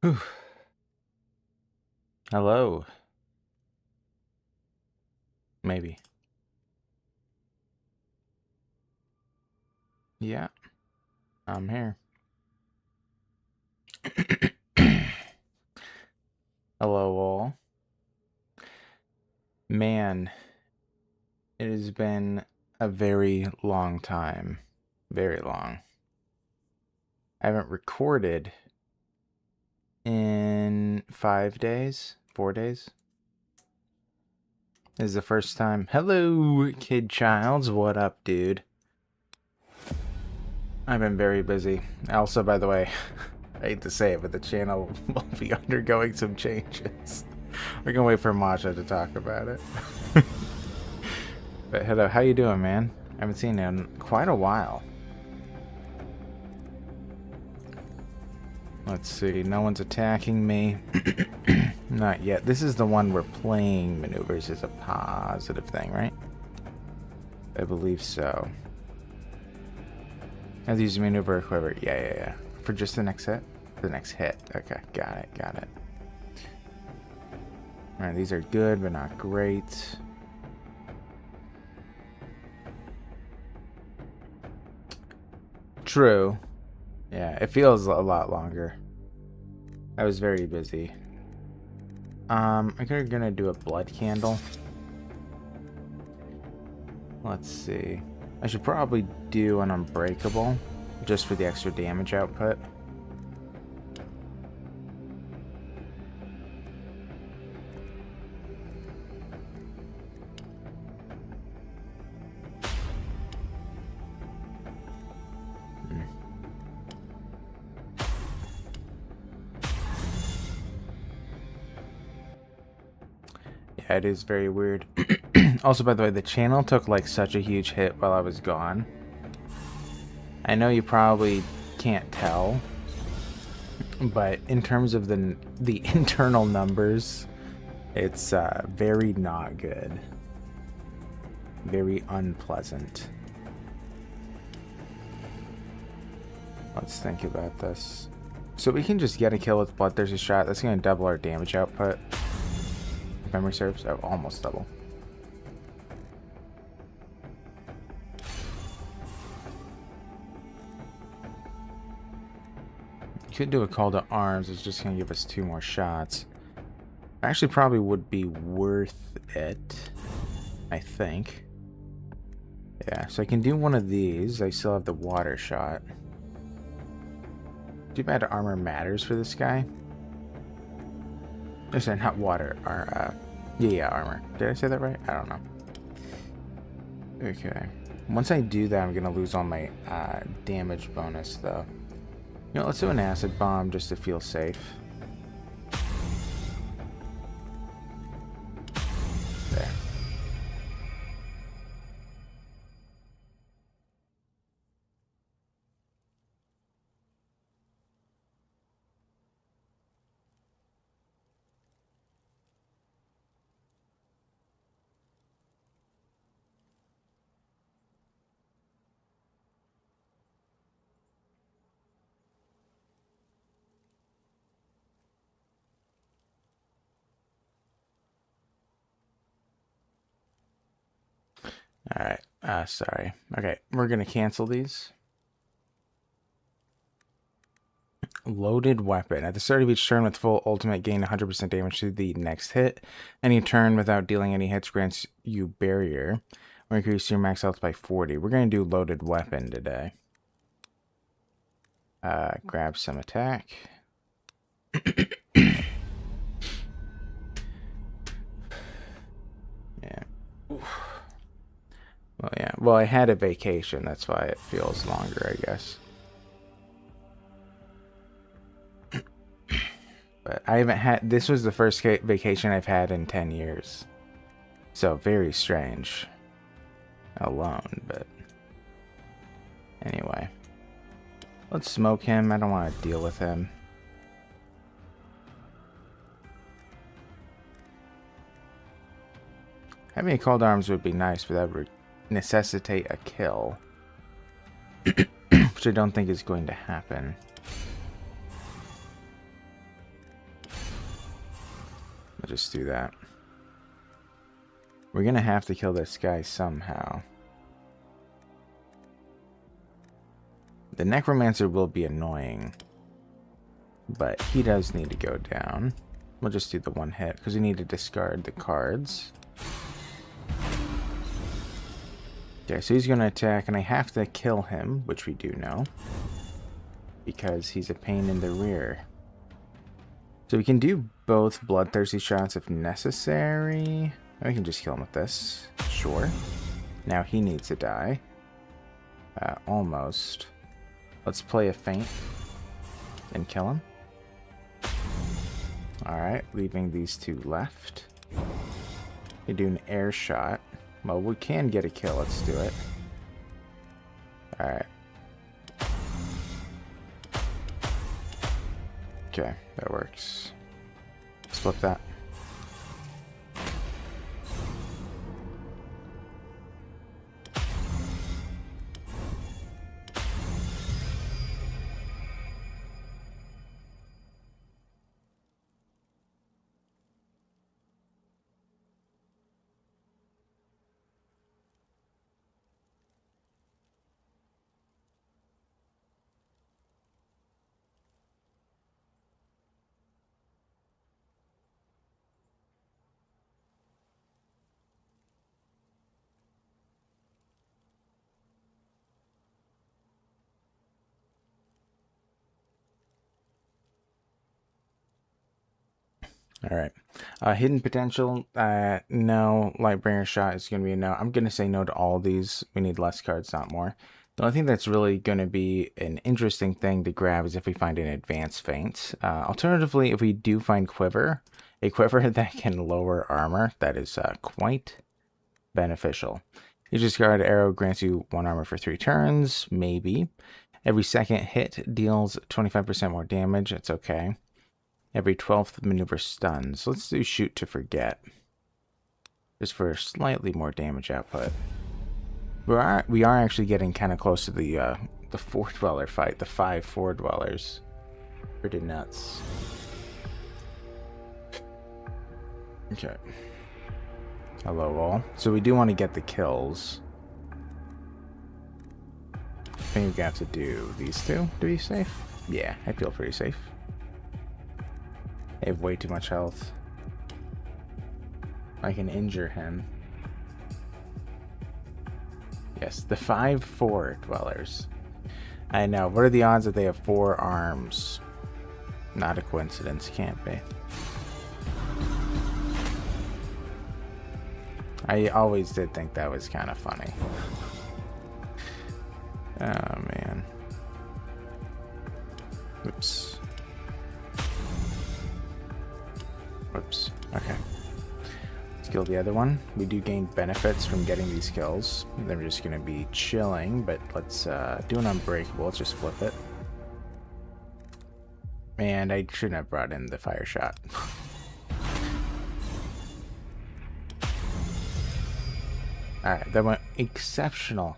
Whew. Hello. Maybe. Yeah, I'm here. Hello, all. Man, it has been a very long time. Very long. I haven't recorded in 5 days, 4 days. This is the first time. Hello, Kid Childs. What up, dude? I've been very busy. Also, by the way, I hate to say it, but the channel will be undergoing some changes. We're gonna wait for Masha to talk about it. But hello, how you doing, man? I haven't seen you in quite a while. Let's see, no one's attacking me. Not yet. This is the one where playing maneuvers is a positive thing, right? I believe so. As you use maneuver equivalent. Yeah. For just the next hit? The next hit. Okay, got it. Alright, these are good, but not great. True. Yeah, it feels a lot longer. I was very busy. I'm gonna do a blood candle. Let's see. I should probably do an unbreakable, just for the extra damage output. Yeah, it is very weird. Also, by the way, the channel took like such a huge hit while I was gone. I know you probably can't tell, but in terms of the internal numbers, it's very not good. Very unpleasant. Let's think about this. So we can just get a kill with Bloodthirsty Shot. That's going to double our damage output. If memory serves. Oh, almost double. Could do a call to arms. It's just going to give us 2 more shots. Actually, probably would be worth it, I think. Yeah, so I can do one of these. I still have the water shot. Too bad armor matters for this guy. No, sorry, not water. Yeah, armor. Did I say that right? I don't know. Okay. Once I do that, I'm going to lose all my damage bonus, though. You know, let's do an acid bomb just to feel safe. There. Alright, sorry. Okay, we're gonna cancel these. Loaded weapon. At the start of each turn with full ultimate, gain 100% damage to the next hit. Any turn without dealing any hits grants you barrier, or increase your max health by 40. We're gonna do loaded weapon today. Grab some attack. Yeah. Oof. Well, yeah. Well, I had a vacation. That's why it feels longer, I guess. But I haven't had... This was the first vacation I've had in 10 years. So, very strange. Alone, but... Anyway. Let's smoke him. I don't want to deal with him. Having a cold arms would be nice, but that would necessitate a kill. Which I don't think is going to happen. just do that. We're gonna have to kill this guy somehow. The Necromancer will be annoying, but he does need to go down. We'll just do the one hit, because we need to discard the cards. Okay, so he's going to attack, and I have to kill him, which we do know, because he's a pain in the rear. So we can do both bloodthirsty shots if necessary. We can just kill him with this. Sure. Now he needs to die. Almost. Let's play a feint and kill him. Alright, leaving these two left. We do an air shot. Well, we can get a kill. Let's do it. Alright. Okay, that works. Let's flip that. Alright. Hidden potential, no. Lightbringer shot is going to be a no. I'm going to say no to all of these. We need less cards, not more. The only thing that's really going to be an interesting thing to grab is if we find an advanced feint. Alternatively, if we do find quiver, a quiver that can lower armor, that is quite beneficial. You discard arrow, grants you 1 armor for 3 turns, maybe. Every second hit deals 25% more damage, it's okay. Every 12th maneuver stuns. Let's do shoot to forget. Just for slightly more damage output. We are actually getting kind of close to the 4-dweller fight. The 5 4-dwellers. Pretty nuts. Okay. Hello all. So we do want to get the kills. I think we have to do these two to be safe. Yeah, I feel pretty safe. They have way too much health. I can injure him. Yes, the 5 4-dwellers. I know. What are the odds that they have 4 arms? Not a coincidence. Can't be. I always did think that was kind of funny. Oh, man. Oops. Whoops. Okay. Let's kill the other one. We do gain benefits from getting these kills. Then we're just going to be chilling, but let's do an unbreakable. Let's just flip it. And I shouldn't have brought in the fire shot. Alright, that went exceptional.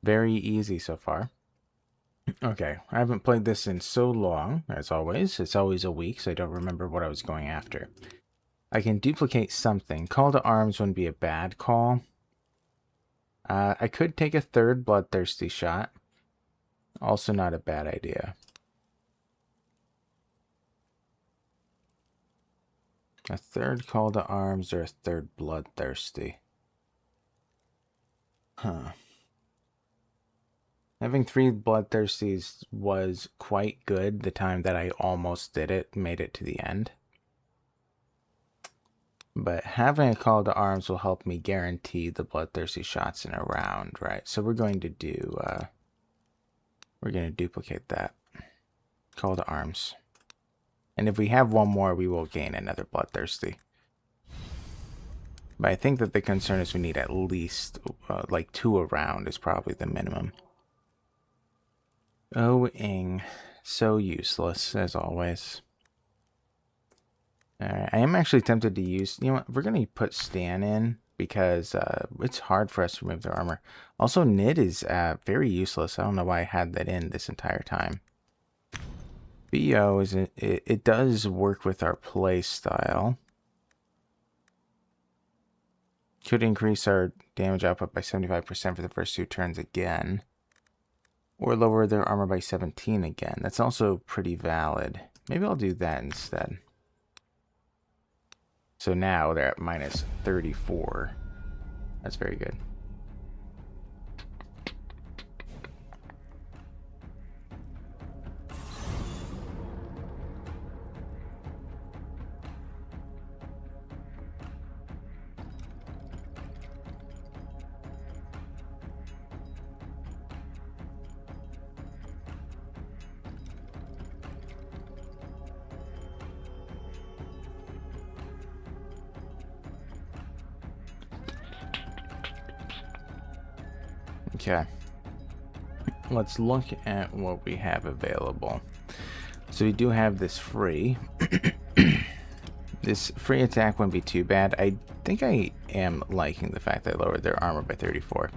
Very easy so far. Okay, I haven't played this in so long, as always. It's always a week, so I don't remember what I was going after. I can duplicate something. Call to arms wouldn't be a bad call. I could take a 3rd bloodthirsty shot. Also not a bad idea. A 3rd call to arms or a 3rd bloodthirsty. Huh. Having 3 bloodthirsties was quite good the time that I almost did it, made it to the end. But having a call to arms will help me guarantee the bloodthirsty shots in a round, right? So we're going to do, we're going to duplicate that. Call to arms. And if we have one more, we will gain another bloodthirsty. But I think that the concern is we need at least, like 2 a round is probably the minimum. Oh, Ing. So useless, as always. Alright, I am actually tempted to use... You know what? We're going to put Stan in, because it's hard for us to remove their armor. Also, Nid is very useless. I don't know why I had that in this entire time. BO is it does work with our play style. Could increase our damage output by 75% for the first 2 turns again. Or lower their armor by 17 again. That's also pretty valid. Maybe I'll do that instead. So now they're at minus 34. That's very good. Okay, let's look at what we have available. So we do have this free. This free attack wouldn't be too bad. I think I am liking the fact that I lowered their armor by 34.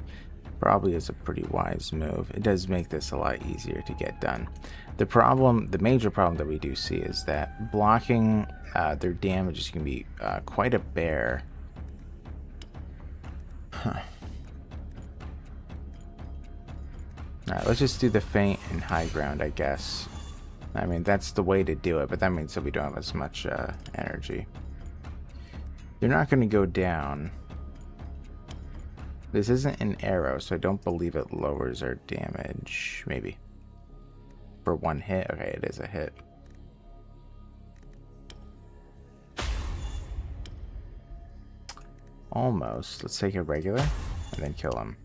Probably is a pretty wise move. It does make this a lot easier to get done. The major problem that we do see is that blocking their damage is going to be quite a bear. Huh. Alright, let's just do the feint and high ground, I guess. I mean, that's the way to do it, but that means that we don't have as much energy. They're not going to go down. This isn't an arrow, so I don't believe it lowers our damage. Maybe. For 1 hit? Okay, it is a hit. Almost. Let's take a regular and then kill him.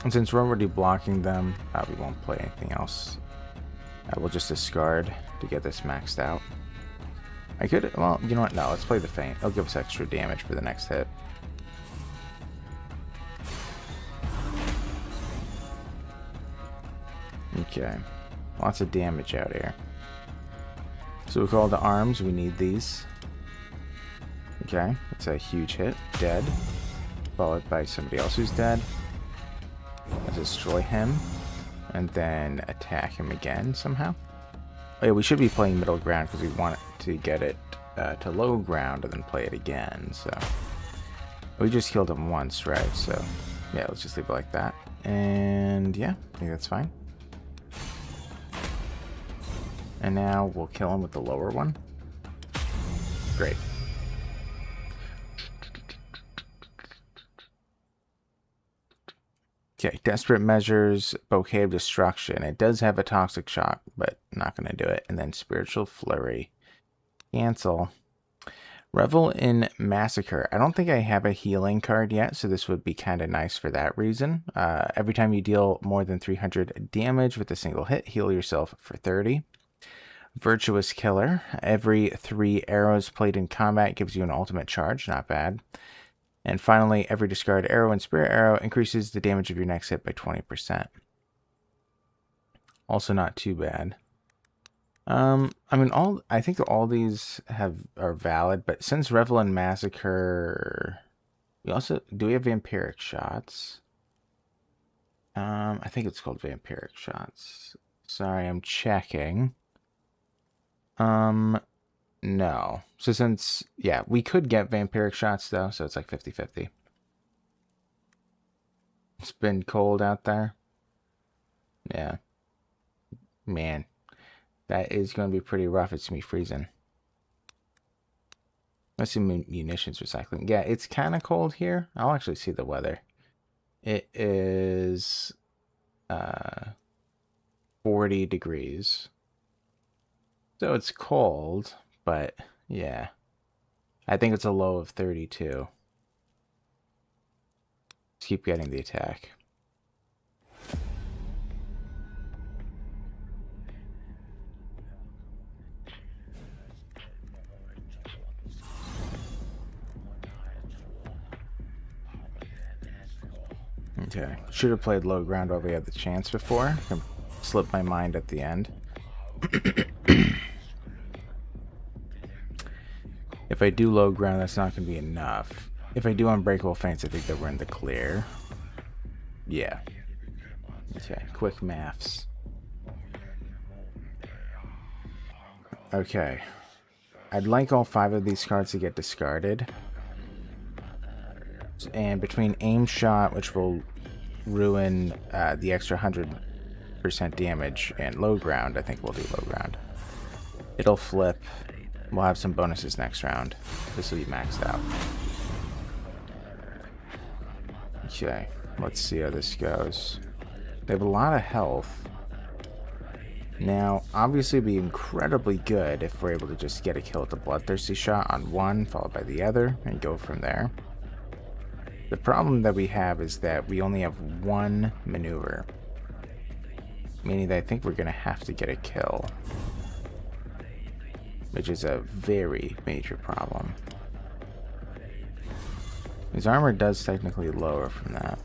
And since we're already blocking them, we won't play anything else. We'll just discard to get this maxed out. I could, well, you know what? No, let's play the feint. It'll give us extra damage for the next hit. Okay, lots of damage out here. So we call the arms, we need these. Okay, it's a huge hit, dead. Followed by somebody else who's dead. Let's destroy him, and then attack him again somehow. Oh yeah, we should be playing middle ground because we want to get it to low ground and then play it again. So we just killed him once, right? So yeah, let's just leave it like that. And yeah, I think that's fine. And now we'll kill him with the lower one. Great. Okay, Desperate Measures, Bouquet of Destruction. It does have a Toxic Shock, but not going to do it. And then Spiritual Flurry. Cancel. Revel in Massacre. I don't think I have a healing card yet, so this would be kind of nice for that reason. Every time you deal more than 300 damage with a single hit, heal yourself for 30. Virtuous Killer. Every 3 arrows played in combat gives you an ultimate charge. Not bad. And finally, every discard arrow and spirit arrow increases the damage of your next hit by 20%. Also not too bad. I mean, I think all these are valid, but since Revel and Massacre, we have Vampiric Shots? I think it's called Vampiric Shots. Sorry, I'm checking. No. So since, yeah, we could get Vampiric Shots though, so it's like 50-50. It's been cold out there. Yeah. Man. That is going to be pretty rough. It's going to be freezing. Let's see munitions recycling. Yeah, it's kind of cold here. I'll actually see the weather. It is 40 degrees. So it's cold, but yeah. I think it's a low of 32. Let's keep getting the attack. Okay, should have played low ground while we had the chance before. Slipped my mind at the end. If I do low ground, that's not going to be enough. If I do Unbreakable Feints, I think that we're in the clear. Yeah. Okay, quick maths. Okay. I'd like all 5 of these cards to get discarded. And between aim shot, which will ruin the extra 100% damage, and low ground, I think we'll do low ground. It'll flip. We'll have some bonuses next round. This will be maxed out. Okay, let's see how this goes. They have a lot of health. Now, obviously it'd be incredibly good if we're able to just get a kill with the Bloodthirsty shot on one, followed by the other, and go from there. The problem that we have is that we only have one maneuver, meaning that I think we're going to have to get a kill, which is a very major problem. His armor does technically lower from that.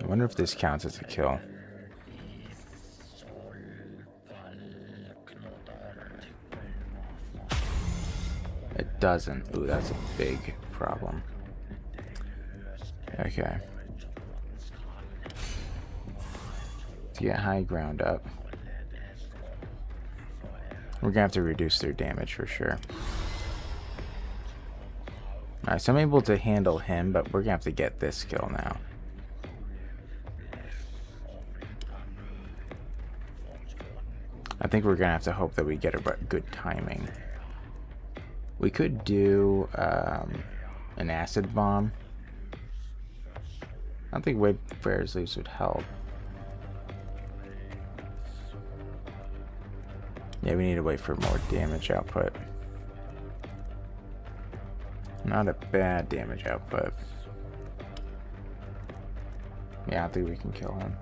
I wonder if this counts as a kill. It doesn't. Ooh, that's a big problem. Okay. To get high ground up, we're gonna have to reduce their damage for sure. Alright, so I'm able to handle him, but we're gonna have to get this kill now. I think we're gonna have to hope that we get a good timing. We could do an acid bomb. I don't think Wayfarer's Leaves would help. Yeah, we need to wait for more damage output. Not a bad damage output. Yeah, I think we can kill him.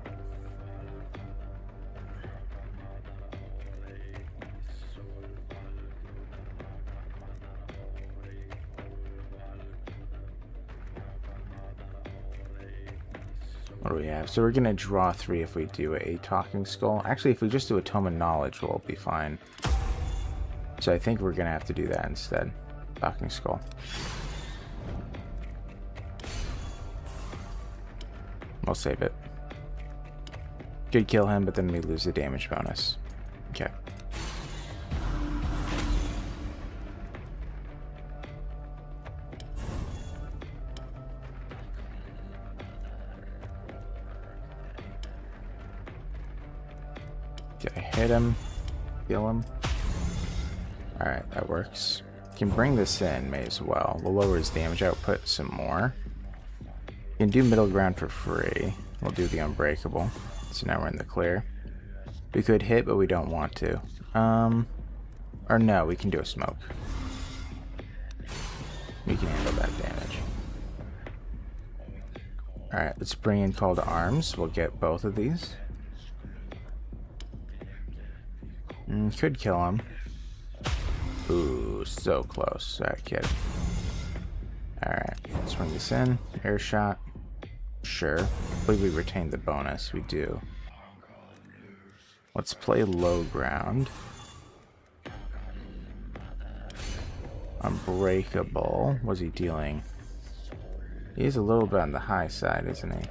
What do we have? So we're gonna draw 3 if we do a Talking Skull. Actually, if we just do a Tome of Knowledge, we'll be fine. So I think we're gonna have to do that instead. Talking Skull. We'll save it. Could kill him, but then we lose the damage bonus. Okay. Okay, hit him, kill him. Alright, that works. Can bring this in, may as well. We'll lower his damage output some more. Can do middle ground for free. We'll do the Unbreakable. So now we're in the clear. We could hit, but we don't want to. Or no, we can do a smoke. We can handle that damage. Alright, let's bring in Call to Arms. We'll get both of these. Could kill him. Ooh, so close. Alright, kid. Alright, let's bring this in. Air shot. Sure. I believe we retain the bonus. We do. Let's play low ground. Unbreakable. What's he dealing? He's a little bit on the high side, isn't he?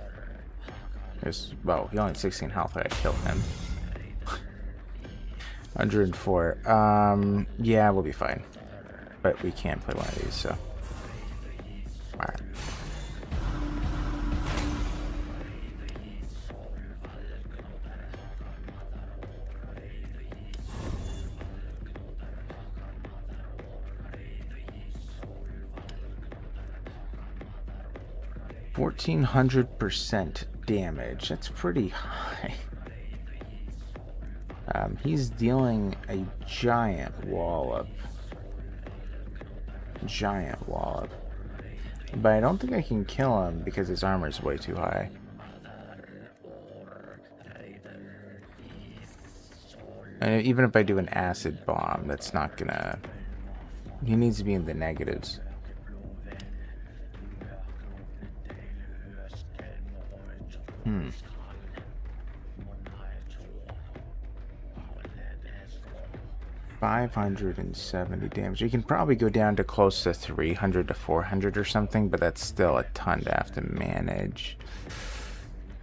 Well, he only had 16 health, but I killed him. 104. Yeah, we'll be fine. But we can't play one of these, so. Alright. %1,400% damage. That's pretty high. He's dealing a giant wallop. Giant wallop. But I don't think I can kill him because his armor is way too high. And even if I do an acid bomb, that's not gonna... He needs to be in the negatives. Hmm. 570 damage. You can probably go down to close to 300 to 400 or something, but that's still a ton to have to manage.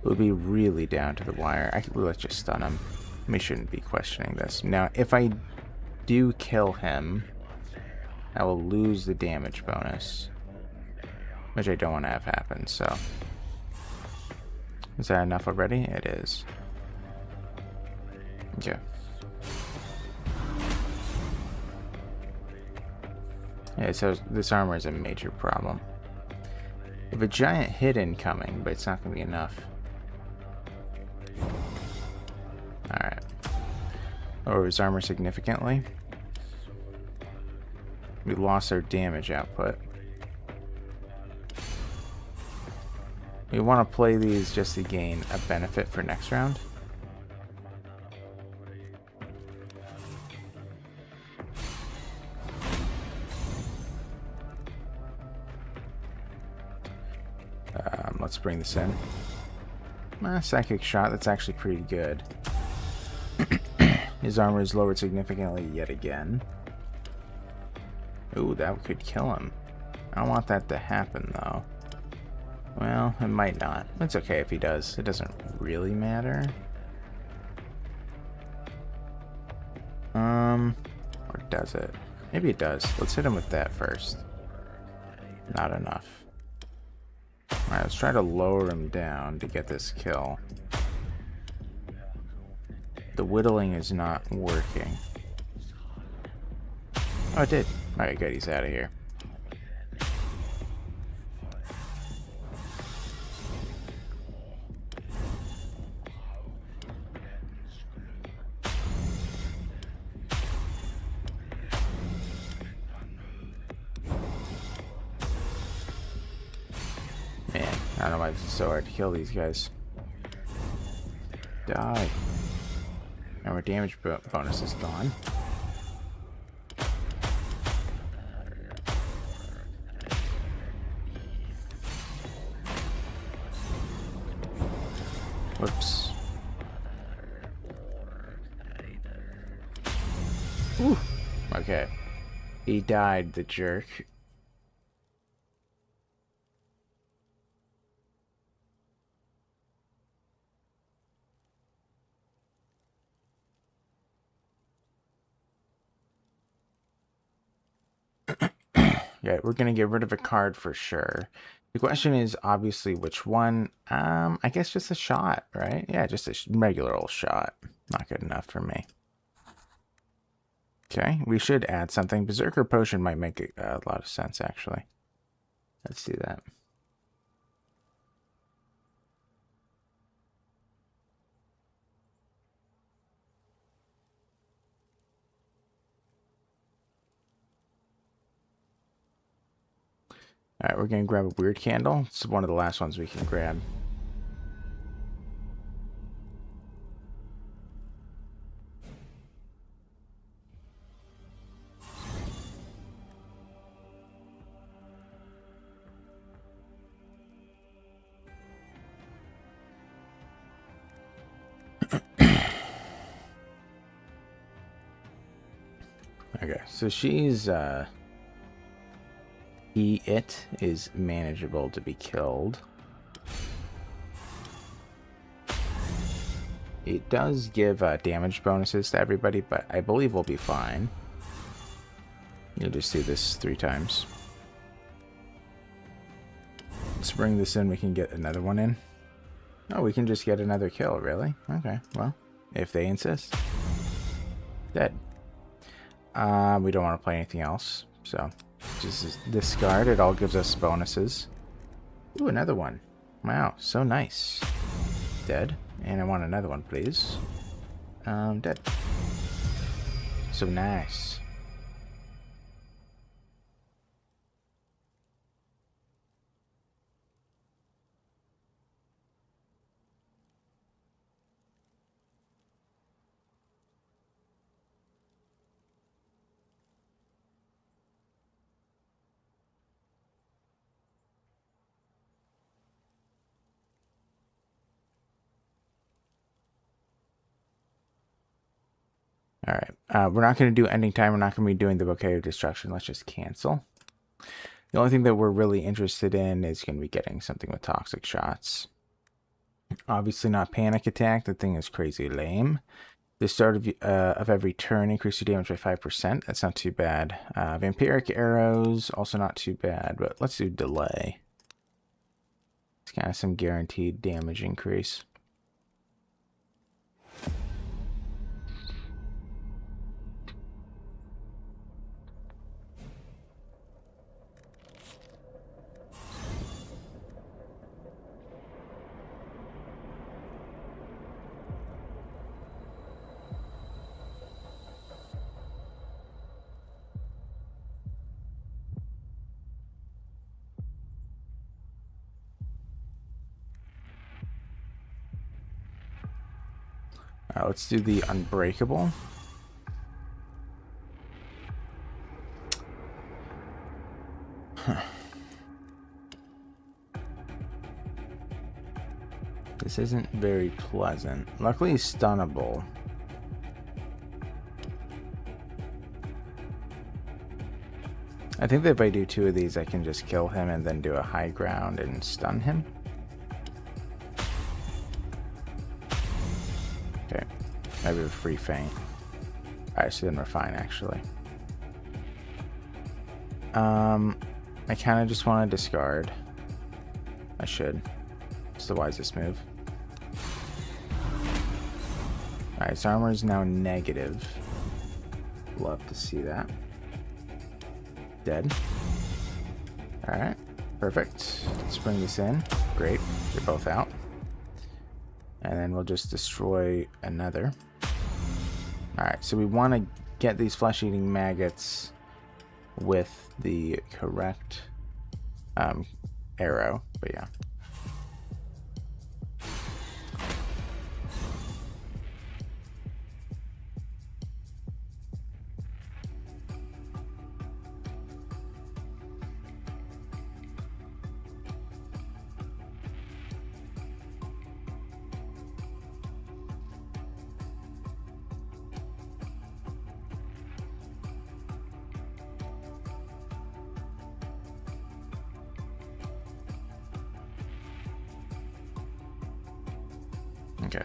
It would be really down to the wire. Let's just stun him. We shouldn't be questioning this. Now, if I do kill him, I will lose the damage bonus, which I don't want to have happen, so. Is that enough already? It is. Okay. Yeah, so this armor is a major problem. We have a giant hit incoming, but it's not going to be enough. Alright. Lower his armor significantly. We lost our damage output. We want to play these just to gain a benefit for next round. Let's bring this in. Psychic shot, that's actually pretty good. His armor is lowered significantly yet again. Ooh, that could kill him. I don't want that to happen, though. Well, it might not. It's okay if he does. It doesn't really matter. Or does it? Maybe it does. Let's hit him with that first. Not enough. Alright, let's try to lower him down to get this kill. The whittling is not working. Oh, it did. Alright, good. He's out of here. Man, I don't know why it's so hard to kill these guys. Die. And our damage bonus is gone. Whoops. Ooh. Okay. He died, the jerk. Yeah, we're gonna get rid of a card for sure. The question is obviously which one. I guess just a shot, right? Yeah, just a regular old shot. Not good enough for me. Okay, we should add something. Berserker Potion might make a lot of sense, actually. Let's do that. Alright, we're going to grab a weird candle. It's one of the last ones we can grab. Okay, so she's, it is manageable to be killed. It does give damage bonuses to everybody, but I believe we'll be fine. You'll just do this 3 times. Let's bring this in, we can get another one in. Oh, we can just get another kill, really? Okay, well, if they insist. Dead. We don't want to play anything else, so just discard. It all gives us bonuses. Ooh, another one. Wow, so nice. Dead. And I want another one, please. Dead. So nice. Alright, we're not going to do ending time. We're not going to be doing the Bouquet of Destruction. Let's just cancel. The only thing that we're really interested in is going to be getting something with toxic shots. Obviously not panic attack. The thing is crazy lame. The start of every turn, increase your damage by 5%. That's not too bad. Vampiric arrows, also not too bad, but let's do delay. It's kind of some guaranteed damage increase. Let's do the unbreakable. This isn't very pleasant. Luckily, he's stunnable. I think that if I do 2 of these, I can just kill him and then do a high ground and stun him. Okay, maybe a free feint. Alright, so then we're fine, actually. I kind of just want to discard. I should. It's the wisest move. Alright, his armor is now negative. Love to see that. Dead. Alright, perfect. Let's bring this in. Great, they're both out. And then we'll just destroy another. Alright, so we want to get these flesh-eating maggots with the correct arrow, but yeah. Okay.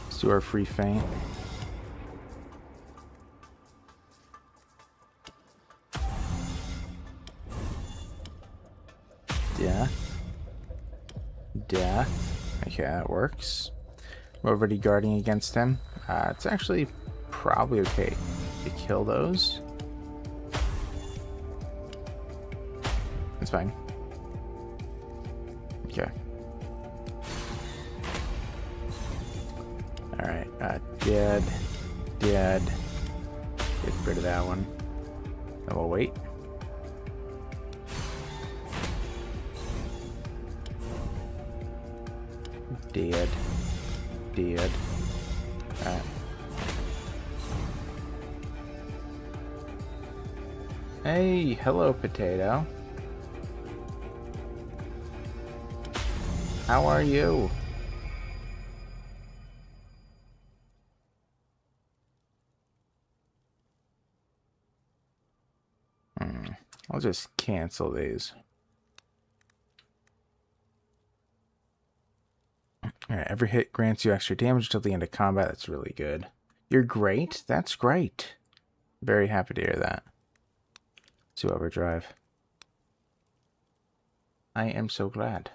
Let's do our free feint. Death. Death. Okay, that works. We're already guarding against him. It's actually probably okay to kill those. It's fine. Okay. Alright, dead, dead. Get rid of that one. Then we'll wait. Dead, dead. Alright. Hey, hello, potato. How are you? I'll just cancel these. Alright, every hit grants you extra damage till the end of combat. That's really good. You're great? That's great. Very happy to hear that. To overdrive. I am so glad.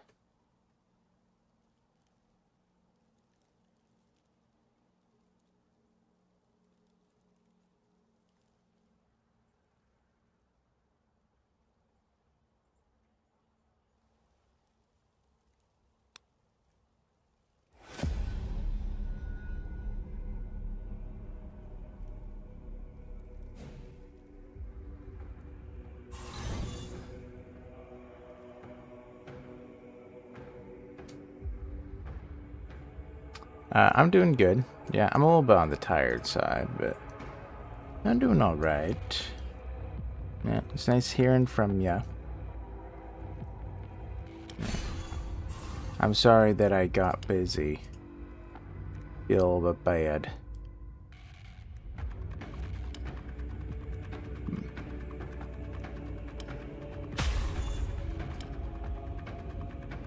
I'm doing good. Yeah, I'm a little bit on the tired side, but I'm doing all right. Yeah, it's nice hearing from you. Yeah. I'm sorry that I got busy. Feel a little bit bad.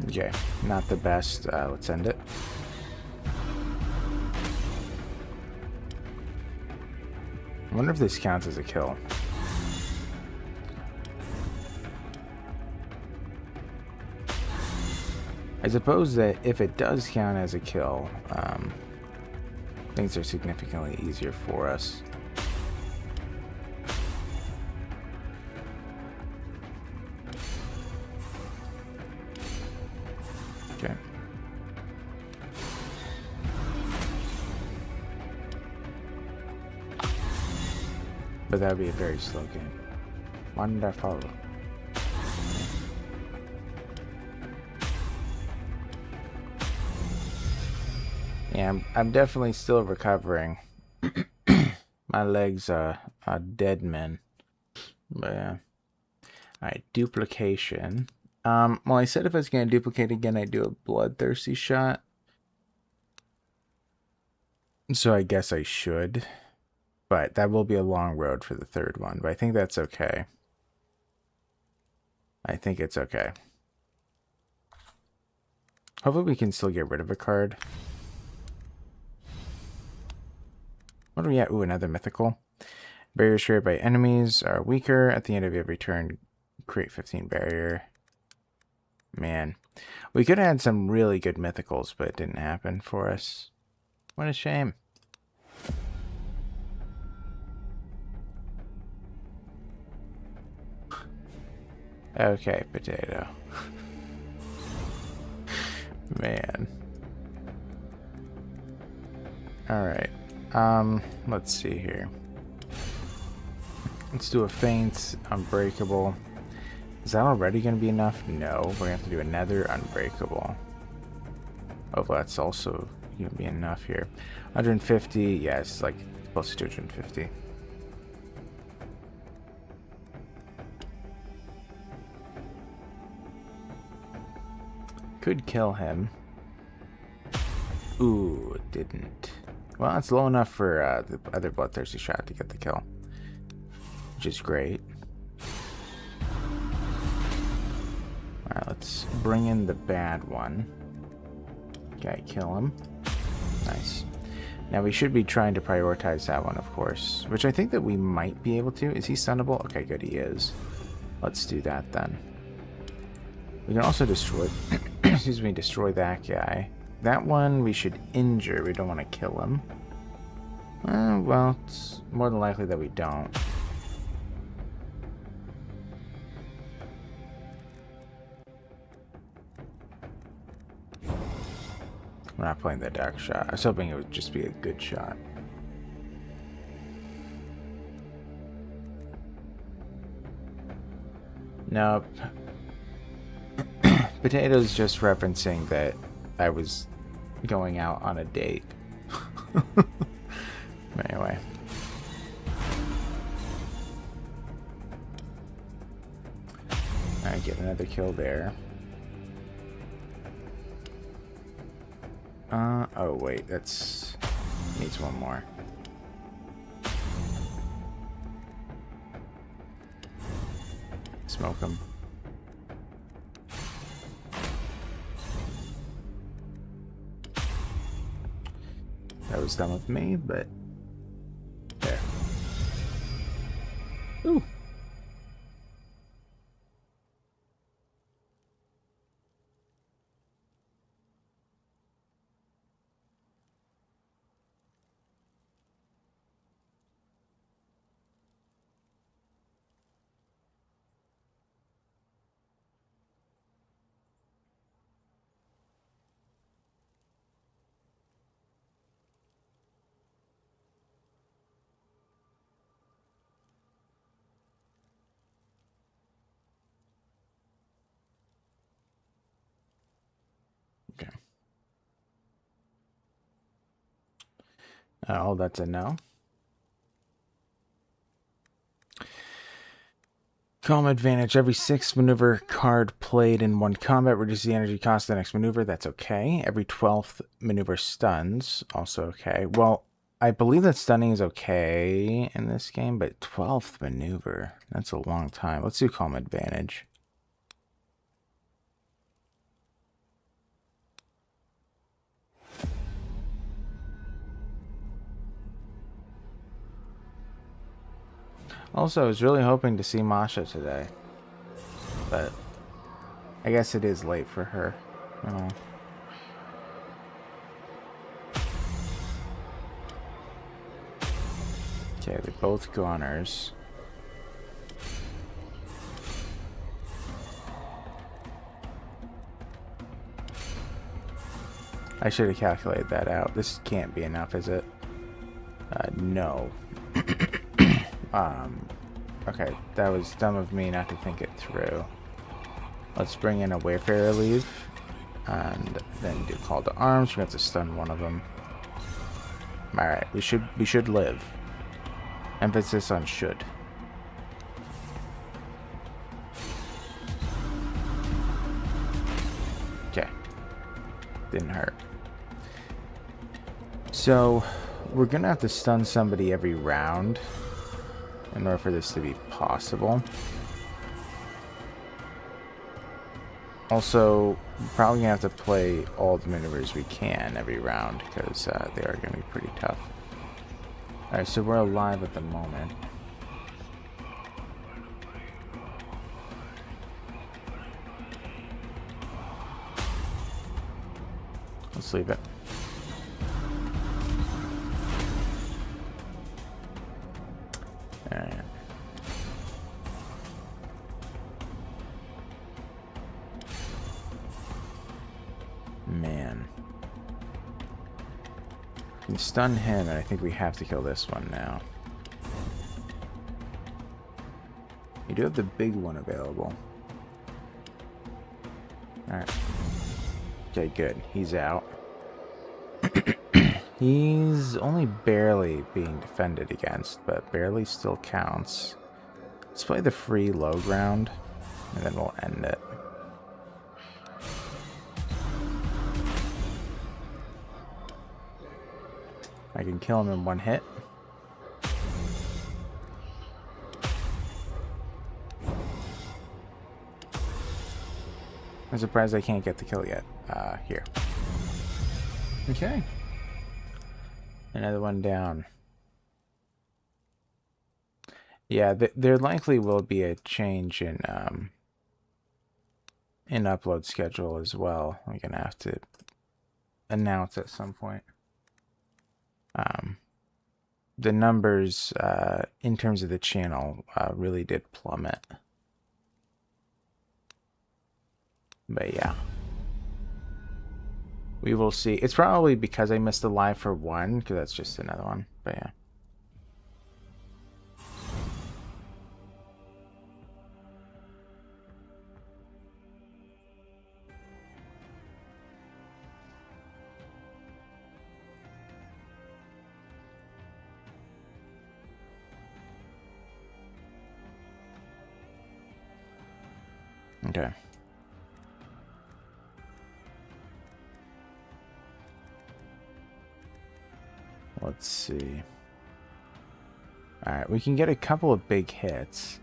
Okay, not the best. Let's end it. I wonder if this counts as a kill. I suppose that if it does count as a kill, things are significantly easier for us. Okay. But that would be a very slow game. Wonderful. Yeah, I'm definitely still recovering. My legs are dead men. But yeah. Alright, duplication. Well, I said if I was going to duplicate again, I'd do a bloodthirsty shot. So I guess I should. But that will be a long road for the third one. But I think that's okay. I think it's okay. Hopefully we can still get rid of a card. What are we at? Ooh, another mythical. Barriers shared by enemies are weaker. At the end of every turn, create 15 barrier. Man. We could have had some really good mythicals, but it didn't happen for us. What a shame. Okay, potato. Man. Alright. Let's see here. Let's do a feint, unbreakable. Is that already going to be enough? No, we're going to have to do another unbreakable. Oh, that's also going to be enough here. 150, yes, like plus 250. Could kill him. Ooh, it didn't. Well, it's low enough for the other bloodthirsty shot to get the kill, which is great. Alright, let's bring in the bad one. Okay, kill him. Nice. Now we should be trying to prioritize that one, of course, which I think that we might be able to. Is he stunnable? Okay, good, he is. Let's do that then. We can also destroy, excuse me, destroy that guy. That one we should injure. We don't want to kill him. Well, it's more than likely that we don't. We're not playing the dark shot. I was hoping it would just be a good shot. Nope. Potato's just referencing that I was going out on a date. Anyway. I get another kill there. Oh wait, that's needs one more. Smoke him. That was done with me, but there. Ooh. Okay. Oh, that's a no. Calm advantage. Every 6th maneuver card played in one combat reduces the energy cost of the next maneuver. That's okay. Every 12th maneuver stuns. Also okay. Well, I believe that stunning is okay in this game, but 12th maneuver. That's a long time. Let's do calm advantage. Also, I was really hoping to see Masha today, but I guess it is late for her. Oh. Okay, they're both goners. I should have calculated that out. This can't be enough, is it? No. Okay, that was dumb of me not to think it through. Let's bring in a Wayfarer leave, and then do call to arms. We have to stun one of them. All right, we should live. Emphasis on should. Okay, didn't hurt. So we're gonna have to stun somebody every round in order for this to be possible. Also, we're probably gonna have to play all the maneuvers we can every round because they are gonna be pretty tough. Alright, so we're alive at the moment. Let's leave it. Alright. Man. We can stun him, and I think we have to kill this one now. You do have the big one available. Alright. Okay, good. He's out. He's only barely being defended against, but barely still counts. Let's play the free low ground, and then we'll end it. I can kill him in one hit. I'm surprised I can't get the kill yet. Here. Okay. Another one down. Yeah, there likely will be a change in upload schedule as well. I'm gonna have to announce at some point. The numbers in terms of the channel really did plummet. But yeah. We will see. It's probably because I missed the live for one, because that's just another one. But yeah. Okay. Let's see. Alright, we can get a couple of big hits.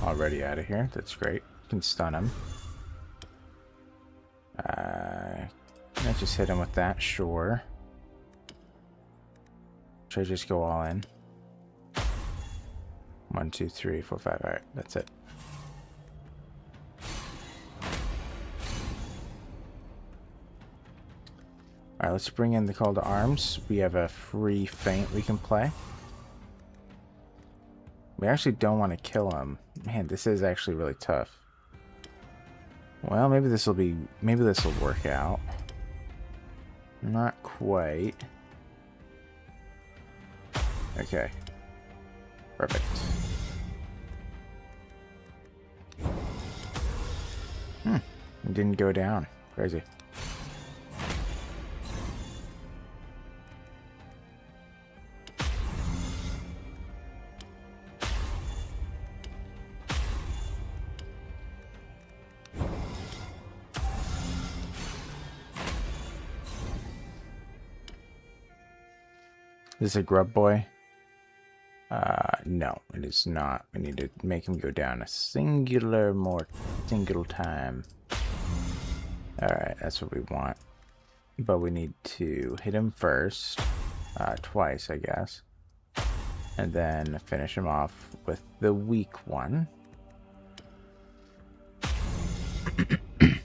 Already out of here. That's great. Can stun him. Let's just hit him with that. Sure. Should I just go all in? 1, 2, 3, 4, 5. Alright, that's it. Alright, let's bring in the call to arms. We have a free feint we can play. We actually don't want to kill him. Man, this is actually really tough. Well, maybe this will work out. Not quite. Okay. Perfect. It didn't go down. Crazy. Is this a grub boy? No, it is not. We need to make him go down a single time. Alright, that's what we want. But we need to hit him first. twice, I guess. And then finish him off with the weak one.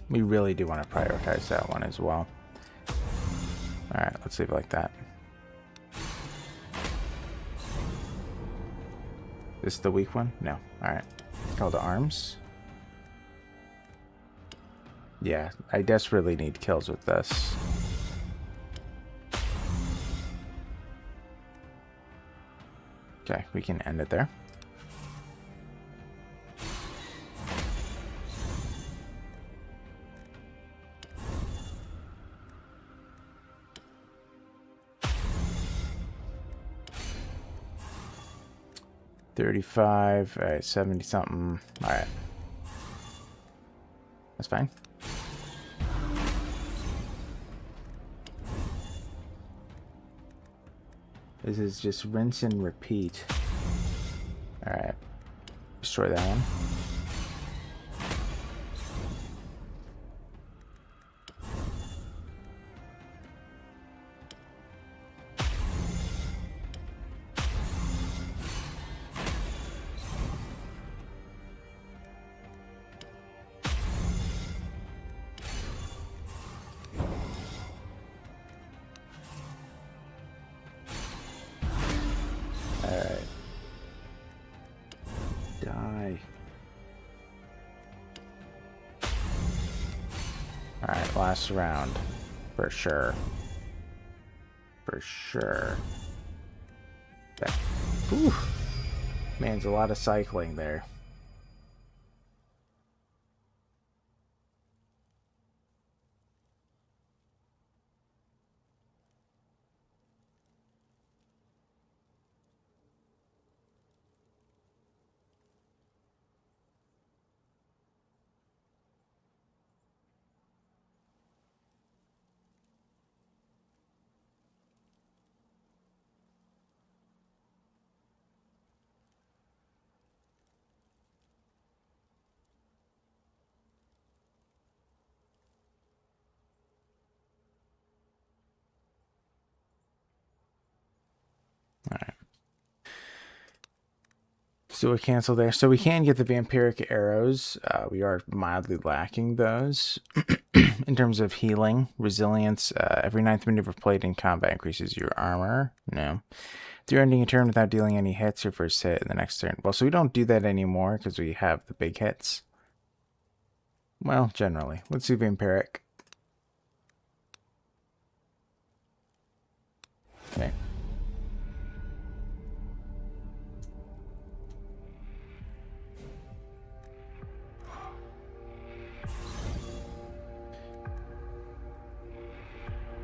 We really do want to prioritize that one as well. Alright, let's leave it like that. This is the weak one? No. Alright. Call to arms. Yeah, I desperately need kills with this. Okay, we can end it there. $35, all right, 70 something. All right, that's fine. This is just rinse and repeat. All right, destroy that one. Die. Alright, last round. For sure. For sure. Okay. Whew. Man, there's a lot of cycling there. Alright. So we cancel there. So we can get the vampiric arrows. We are mildly lacking those. In terms of healing, resilience, every 9th maneuver played in combat increases your armor. No. If you're ending a turn without dealing any hits, your first hit in the next turn. Well, so we don't do that anymore because we have the big hits. Well, generally. Let's do vampiric. Okay.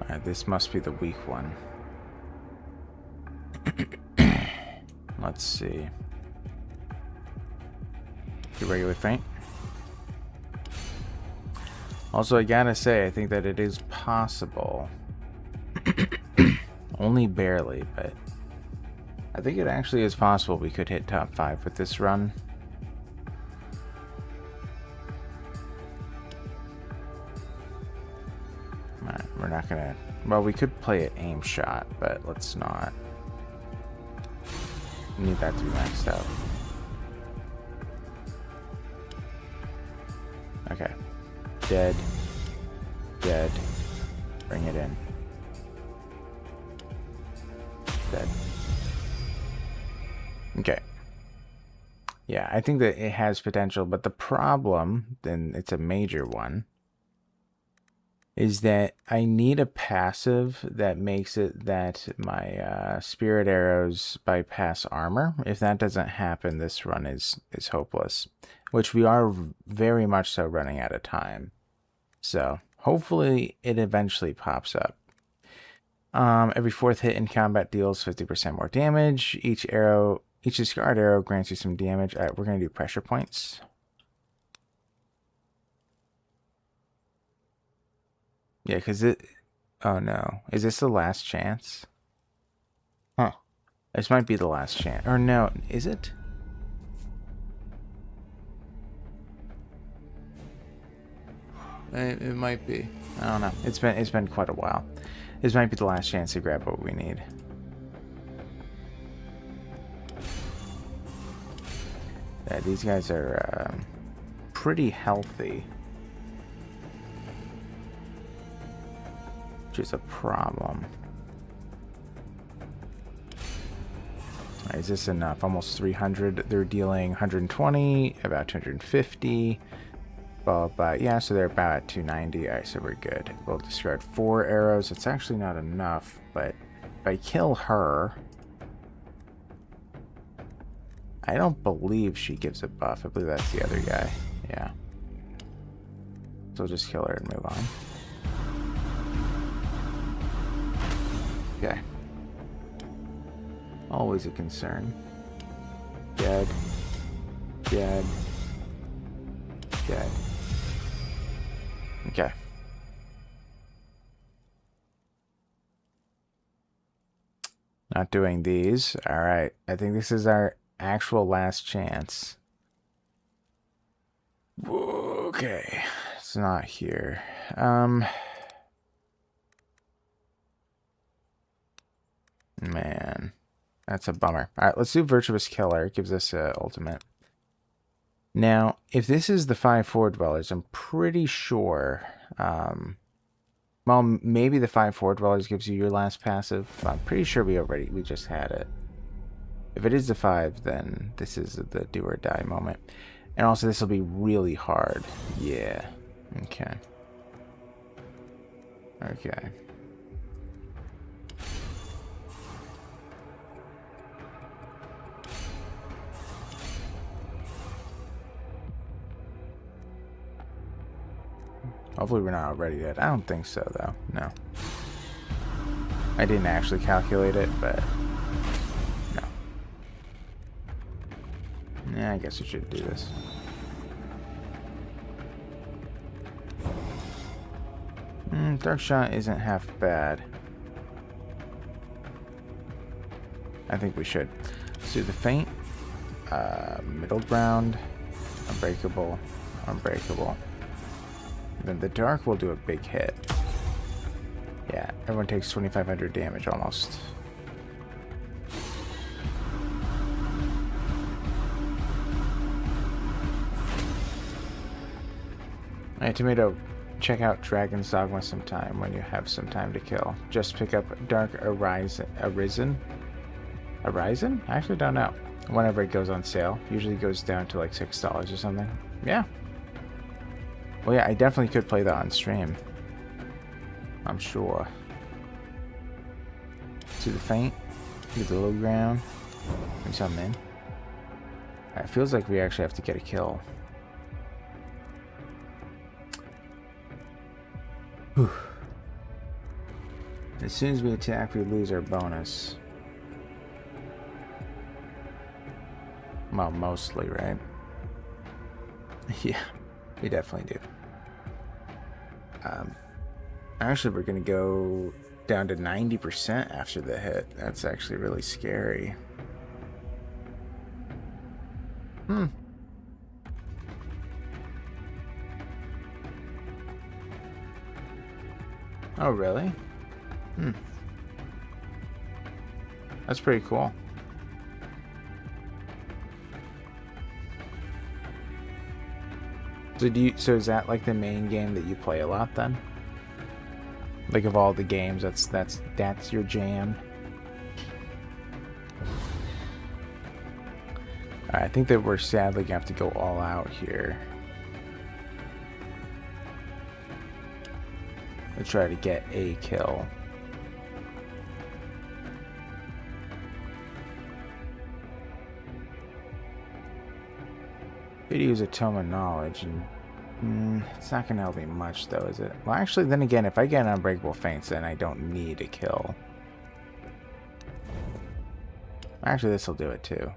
Alright, this must be the weak one. Let's see. Do regular feint. Also, I gotta say, I think that it is possible. Only barely, but I think it actually is possible we could hit top 5 with this run. Alright, we're not gonna... Well, we could play an aim shot, but let's not. We need that to be maxed out. Okay. Dead. Dead. Bring it in. Dead. Okay. Yeah, I think that it has potential, but the problem, then it's a major one, is that I need a passive that makes it that my spirit arrows bypass armor. If that doesn't happen, this run is hopeless, which we are very much so running out of time. So hopefully it eventually pops up. Every 4th hit in combat deals 50% more damage. Each discard arrow grants you some damage. All right, we're going to do pressure points. Yeah, because it... Oh, no. Is this the last chance? Huh. This might be the last chance. Or no, is it? It might be. I don't know. It's been quite a while. This might be the last chance to grab what we need. Yeah, these guys are pretty healthy, which is a problem. Right, is this enough? Almost 300. They're dealing 120, about 250. But yeah, so they're about at 290. Alright, so we're good. We'll discard 4 arrows. It's actually not enough, but if I kill her, I don't believe she gives a buff. I believe that's the other guy. Yeah. So we'll just kill her and move on. Okay. Always a concern. Dead. Dead. Dead. Okay. Not doing these. Alright. I think this is our actual last chance. Okay. It's not here. Man. That's a bummer. Alright, let's do Virtuous Killer. It gives us ultimate. Now, if this is the 5/4 dwellers, I'm pretty sure... well, maybe the 5/4 dwellers gives you your last passive. I'm pretty sure we just had it. If it is the 5, then this is the do or die moment. And also, this will be really hard. Yeah. Okay. Okay. Hopefully we're not already dead. I don't think so, though. No. I didn't actually calculate it, but... no. Yeah, I guess we should do this. Dark Shot isn't half bad. I think we should. Let's do the Feint. Middle ground. Unbreakable. Unbreakable. Then the Dark will do a big hit. Yeah, everyone takes 2,500 damage almost. Alright, Tomato, check out Dragon's Dogma sometime when you have some time to kill. Just pick up Dark Arisen? I actually don't know. Whenever it goes on sale. Usually goes down to like $6 or something. Yeah. Well, yeah, I definitely could play that on stream. I'm sure. Do the Feint. Do the low ground. Bring something in. Alright, feels like we actually have to get a kill. Whew. As soon as we attack, we lose our bonus. Well, mostly, right? Yeah, we definitely do. Actually, we're going to go down to 90% after the hit. That's actually really scary. Oh, really? That's pretty cool. So is that like the main game that you play a lot then? Like of all the games, that's your jam. Alright, I think that we're sadly gonna have to go all out here. Let's try to get a kill. Could use a Tome of Knowledge, and it's not gonna help me much, though, is it? Well, actually, then again, if I get an Unbreakable Feints, then I don't need a kill. Actually, this will do it too.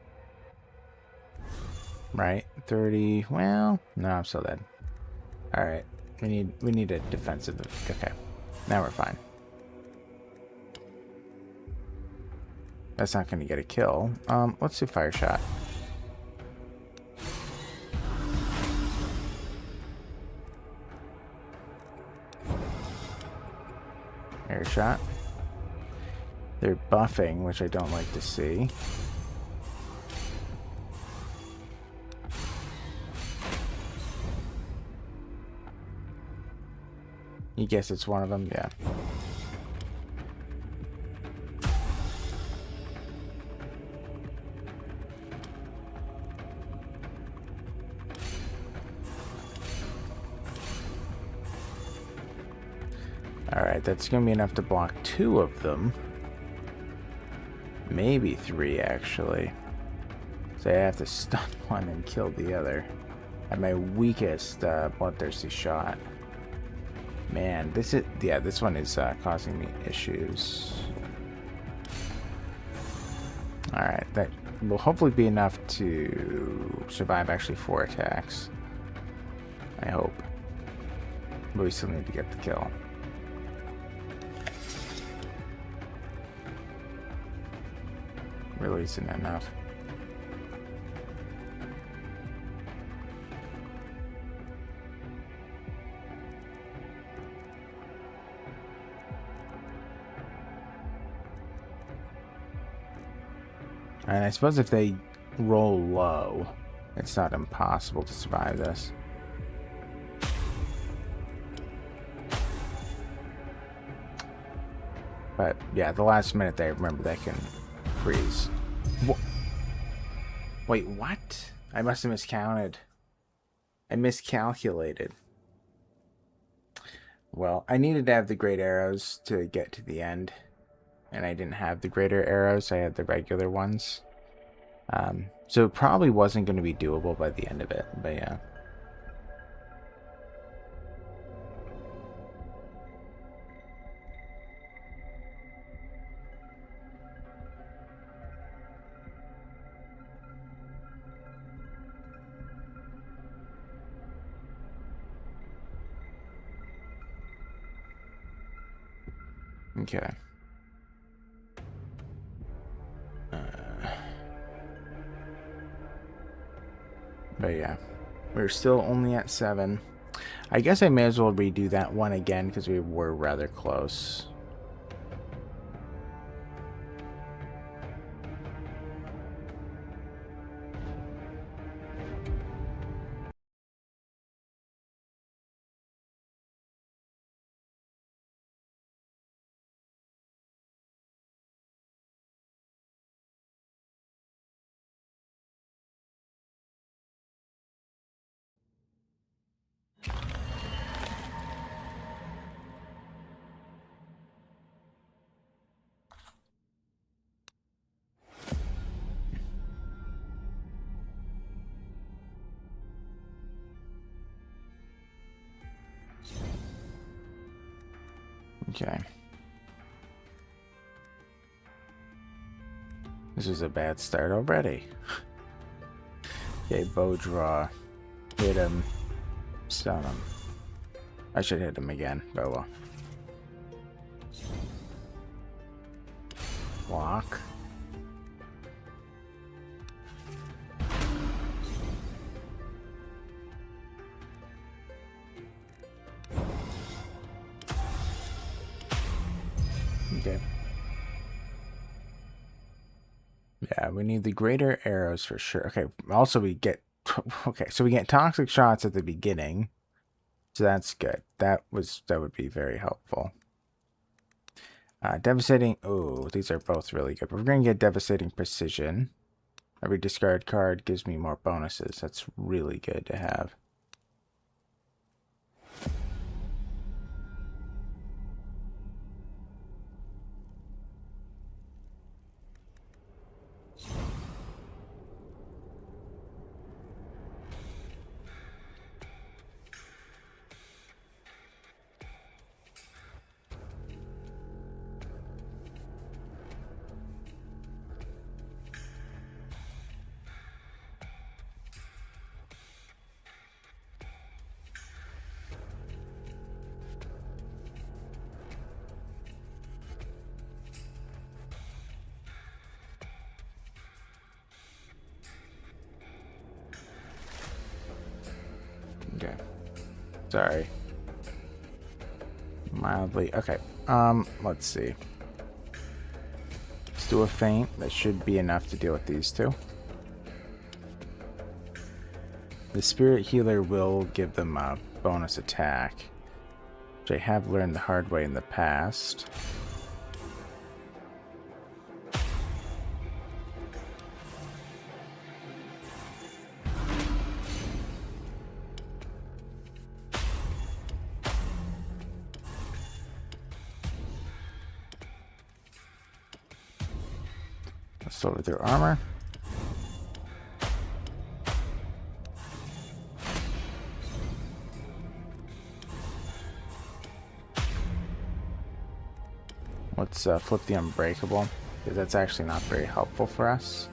Right? 30. Well, no, I'm still dead. All right, we need a defensive. Okay, now we're fine. That's not gonna get a kill. Let's do Fire Shot. Air shot. They're buffing, which I don't like to see. You guess it's one of them? Yeah. Alright, that's going to be enough to block 2 of them. Maybe 3, actually. So I have to stun one and kill the other. At my weakest bloodthirsty shot. Man, this one is causing me issues. Alright, that will hopefully be enough to survive actually 4 attacks. I hope. But we still need to get the kill. Really isn't enough. And I suppose if they roll low, it's not impossible to survive this. But yeah, the last minute they remember they can freeze. Wait, what? I must have miscounted. I miscalculated. Well, I needed to have the great arrows to get to the end. And I didn't have the greater arrows, I had the regular ones. So it probably wasn't going to be doable by the end of it, but yeah. Okay. But yeah, we're still only at 7. I guess I may as well redo that one again because we were rather close. Okay. This is a bad start already. Okay, bow draw. Hit him. Stun him. I should hit him again, but well. Block. Okay. Yeah, we need the greater arrows for sure. Okay, also we get... Okay, so we get toxic shots at the beginning. So that's good. That would be very helpful. Devastating... Oh, these are both really good. But we're going to get Devastating Precision. Every discard card gives me more bonuses. That's really good to have. Okay. Sorry. Mildly. Okay. Let's see. Let's do a feint. That should be enough to deal with these two. The Spirit Healer will give them a bonus attack. which I have learned the hard way in the past. Let's lower their armor. Let's flip the Unbreakable, because that's actually not very helpful for us.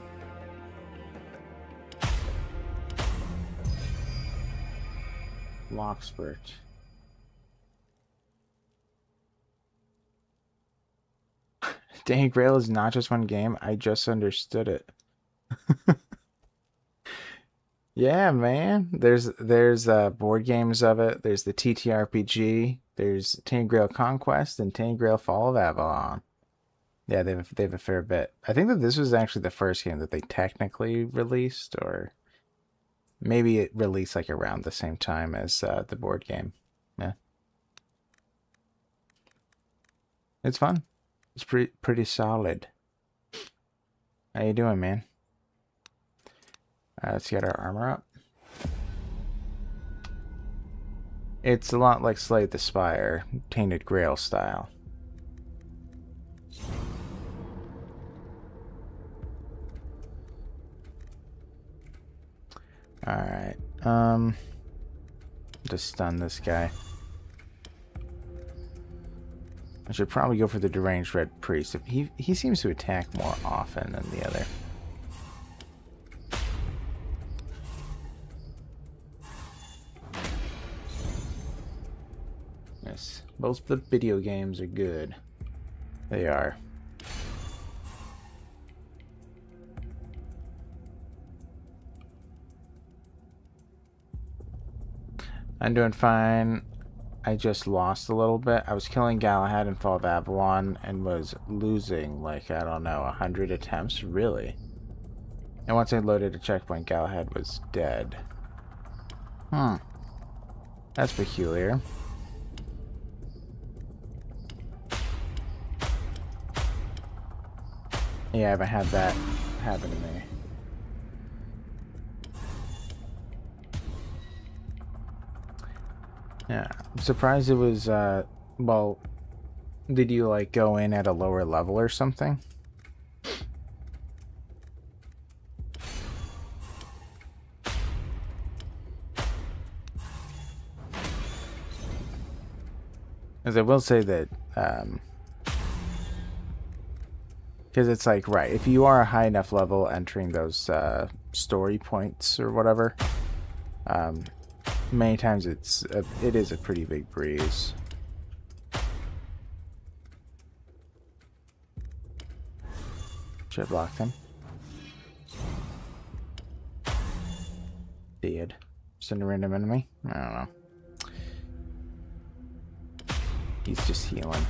Lockspurt. Tainted Grail is not just one game. I just understood it. Yeah, man. There's board games of it. There's the TTRPG. There's Tainted Grail Conquest and Tainted Grail Fall of Avalon. Yeah, they have a fair bit. I think that this was actually the first game that they technically released, or maybe it released like around the same time as the board game. Yeah, it's fun. It's pretty solid. How you doing, man? Let's get our armor up. It's a lot like Slay the Spire, Tainted Grail style. Alright, just stun this guy. I should probably go for the Deranged Red Priest. He seems to attack more often than the other. Yes, both the video games are good. They are. I'm doing fine. I just lost a little bit. I was killing Galahad in Fall of Avalon and was losing, like, I don't know, 100 attempts? Really? And once I loaded a checkpoint, Galahad was dead. That's peculiar. Yeah, I haven't had that happen to me. Yeah, I'm surprised it was, well, did you, like, go in at a lower level or something? As I will say that, because it's like, right, if you are a high enough level entering those, story points or whatever, many times it is a pretty big breeze. Should have blocked him. Dead. Just a random enemy? I don't know. He's just healing.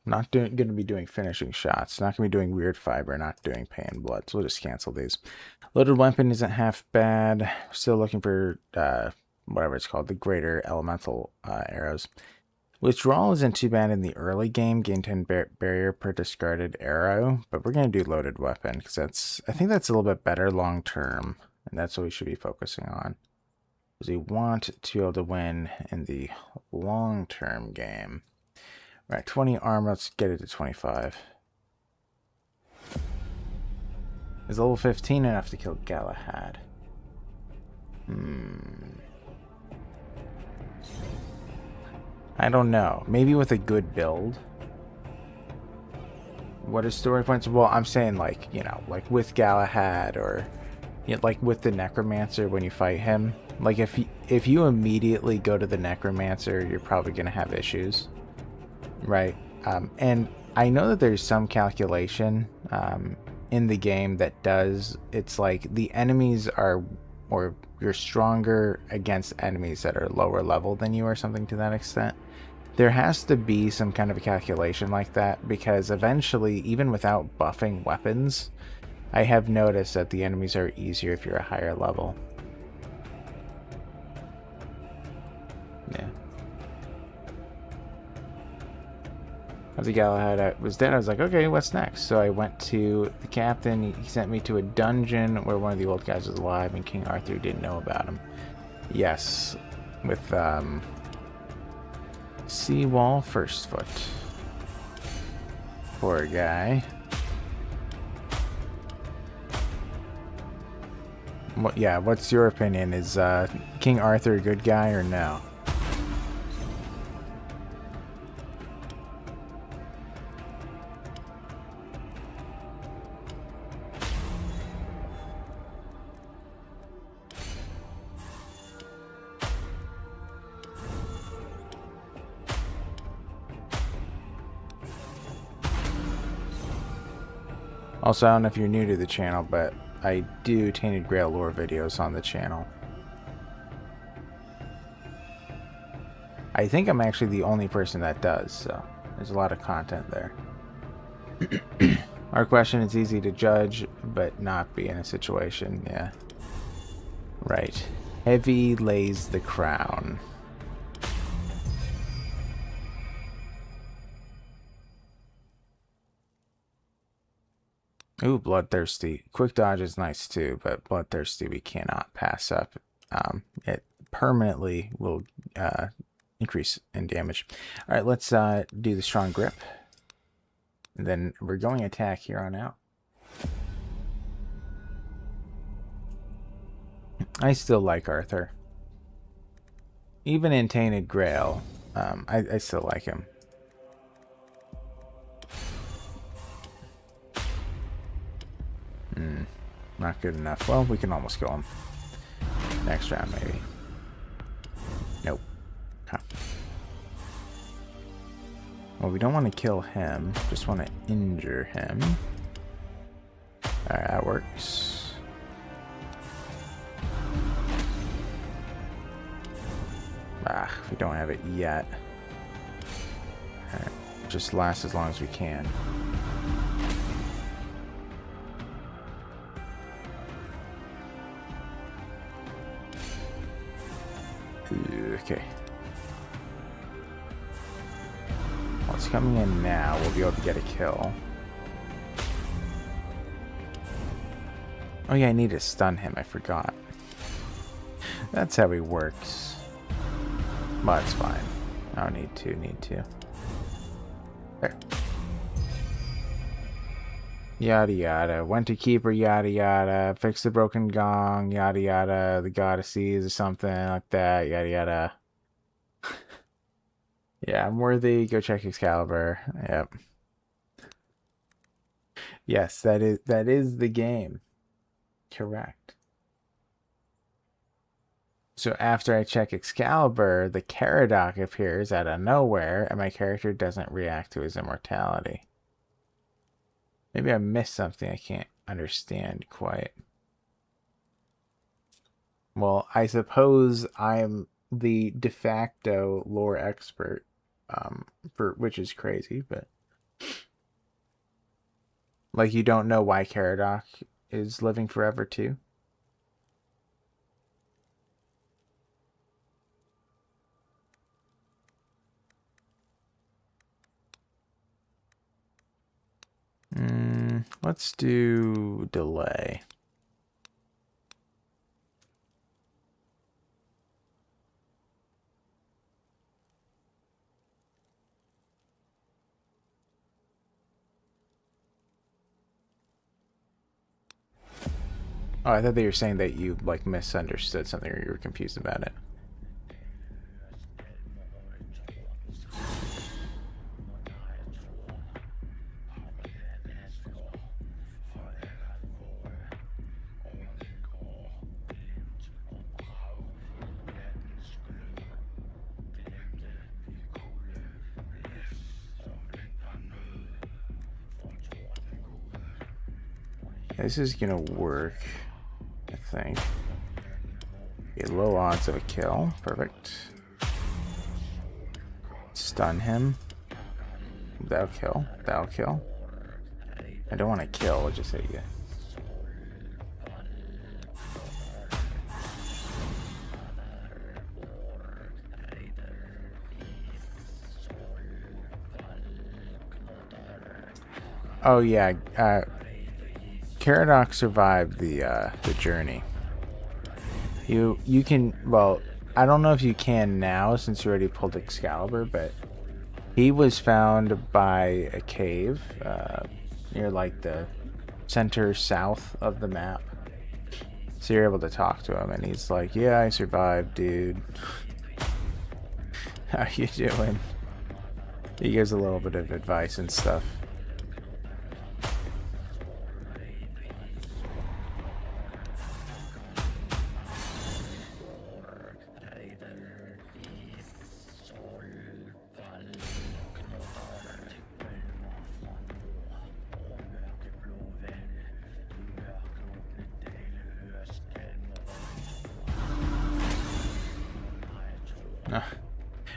Not going to be doing finishing shots. Not going to be doing weird fiber. Not doing pain and blood. So we'll just cancel these. Loaded weapon isn't half bad. Still looking for whatever it's called, the greater elemental arrows. Withdrawal isn't too bad in the early game. Gain 10 barrier per discarded arrow. But we're going to do loaded weapon because I think that's a little bit better long term. And that's what we should be focusing on. Because we want to be able to win in the long term game. Right, 20 armor, let's get it to 25. Is level 15 enough to kill Galahad? I don't know. Maybe with a good build. What is story points? Well, I'm saying like, you know, like with Galahad or you know, like with the Necromancer when you fight him. Like if you immediately go to the Necromancer, you're probably going to have issues. Right? And I know that there's some calculation in the game that does, it's like the enemies are, or you're stronger against enemies that are lower level than you or something to that extent. There has to be some kind of a calculation like that because eventually, even without buffing weapons, I have noticed that the enemies are easier if you're a higher level. Yeah. After Galahad was dead, I was like, okay, what's next? So I went to the captain. He sent me to a dungeon where one of the old guys was alive and King Arthur didn't know about him. Yes, with Seawall First Foot. Poor guy. What? Yeah, what's your opinion? Is King Arthur a good guy or no? Also, I don't know if you're new to the channel, but I do Tainted Grail lore videos on the channel. I think I'm actually the only person that does, so there's a lot of content there. Our question is easy to judge, but not be in a situation, yeah. Right. Heavy lays the crown. Ooh, Bloodthirsty. Quick dodge is nice too, but Bloodthirsty we cannot pass up. It permanently will increase in damage. All right, let's do the strong grip. And then we're going attack here on out. I still like Arthur. Even in Tainted Grail, I still like him. Not good enough. Well, we can almost kill him. Next round, maybe. Nope. Huh. Well, we don't want to kill him. Just want to injure him. Alright, that works. Ah, we don't have it yet. Alright, just last as long as we can. Okay. Well, it's coming in now. We'll be able to get a kill. Oh yeah, I need to stun him. I forgot. That's how he works. But it's fine. I don't need to. There. Yada yada. Went to keeper, yada yada. Fix the broken gong, yada yada. The goddesses or something like that, yada yada. Yeah, I'm worthy. Go check Excalibur. Yep. Yes, that is the game. Correct. So after I check Excalibur, the Caradoc appears out of nowhere, and my character doesn't react to his immortality. Maybe I missed something I can't understand quite. Well, I suppose I'm the de facto lore expert, which is crazy, but like you don't know why Caradoc is living forever too? Let's do delay. Oh, I thought they were saying that you like misunderstood something or you were confused about it. This is gonna work, I think. Okay, low odds of a kill. Perfect. Stun him. That'll kill. That'll kill. I don't want to kill, I'll just hit you. Oh yeah, Caradoc survived the journey. You can, well, I don't know if you can now since you already pulled Excalibur, but he was found by a cave near like the center south of the map. So you're able to talk to him and he's like, yeah, I survived, dude. How you doing? He gives a little bit of advice and stuff.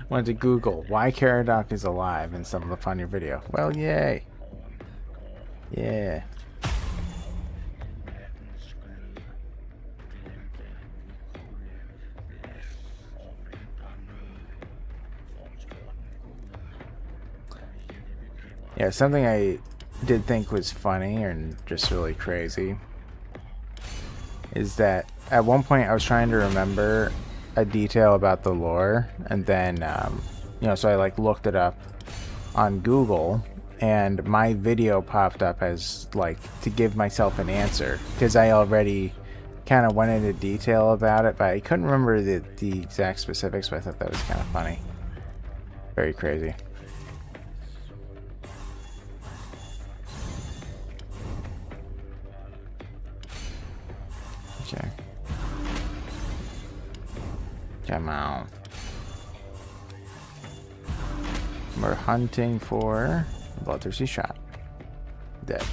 Went to Google why Caradoc is alive and stumbled upon your video. Well, yay. Yeah. Yeah, something I did think was funny and just really crazy is that at one point I was trying to remember a detail about the lore, and then you know, so I like looked it up on Google and my video popped up as like to give myself an answer because I already kind of went into detail about it, but I couldn't remember the exact specifics, but I thought that was kind of funny. Very crazy. Okay. Come on. We're hunting for Bloodthirsty Shot. Dead.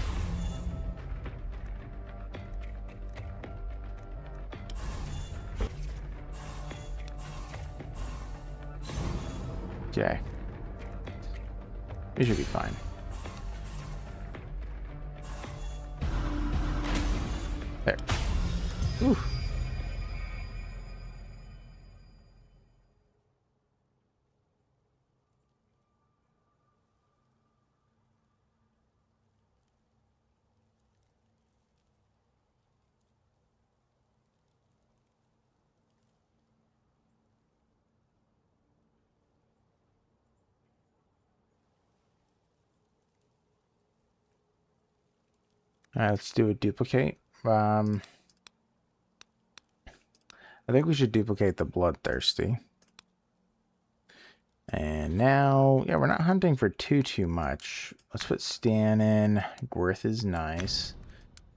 Okay. We should be fine. There. Ooh. Alright, let's do a duplicate. I think we should duplicate the Bloodthirsty. And now, yeah, we're not hunting for too much. Let's put Stan in. Gwyrth is nice.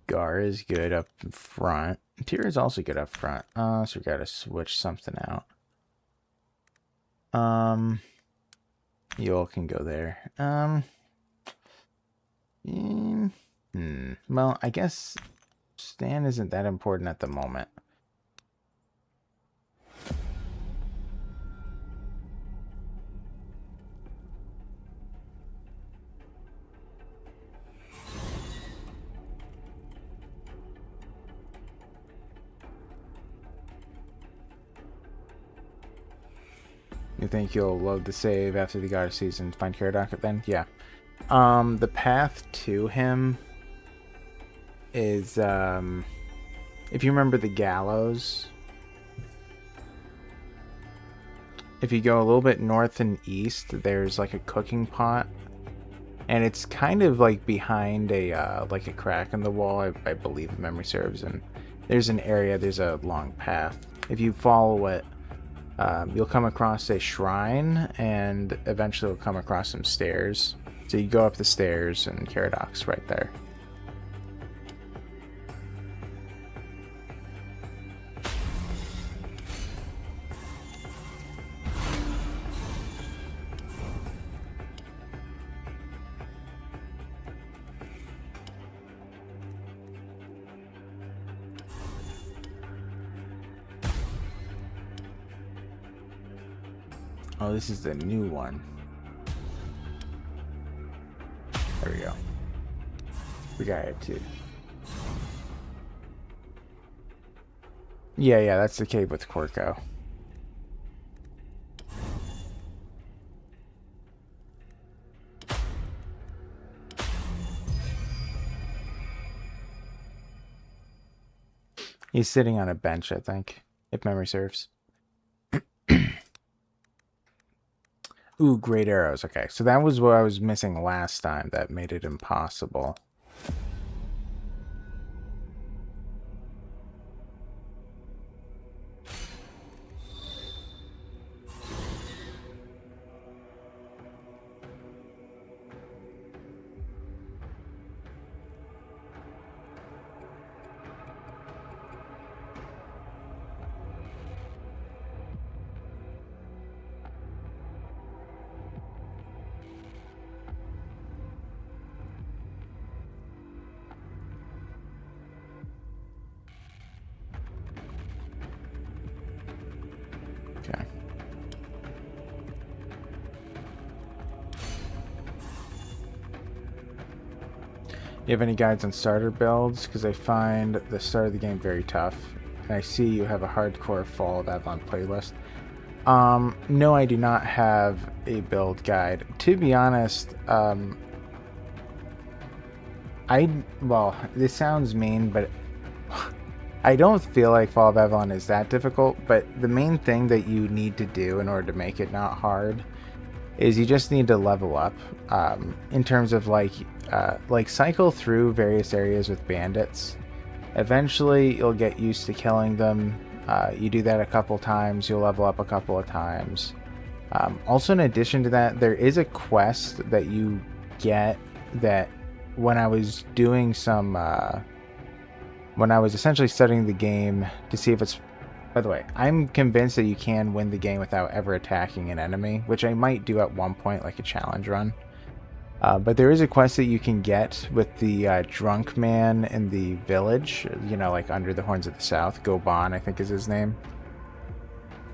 Gar is good up in front. Tyr is also good up front. So we gotta switch something out. You all can go there. Well, I guess Stan isn't that important at the moment. You think you'll load the save after the Goddess season, find Caradoc then? Yeah. The path to him is, if you remember the gallows, if you go a little bit north and east, there's like a cooking pot, and it's kind of like behind a like a crack in the wall, I believe, if memory serves, and there's an area, there's a long path. If you follow it, you'll come across a shrine, and eventually you'll come across some stairs. So you go up the stairs, and Caradoc's right there. Oh, this is the new one. There we go. We got it too. Yeah, that's the cave with Quirko. He's sitting on a bench, I think, if memory serves. Ooh, great arrows. Okay, so that was what I was missing last time that made it impossible. Okay. You have any guides on starter builds? Because I find the start of the game very tough. And I see you have a hardcore Fall of Avalon playlist. No, I do not have a build guide. To be honest, well, this sounds mean, but I don't feel like Fall of Avalon is that difficult, but the main thing that you need to do in order to make it not hard is you just need to level up, in terms of like cycle through various areas with bandits. Eventually you'll get used to killing them. You do that a couple times, you'll level up a couple of times. Also, in addition to that, there is a quest that you get that when I was doing some when I was essentially studying the game to see if it's... By the way, I'm convinced that you can win the game without ever attacking an enemy, which I might do at one point, like a challenge run. But there is a quest that you can get with the drunk man in the village, you know, like under the Horns of the South. Goban, I think is his name.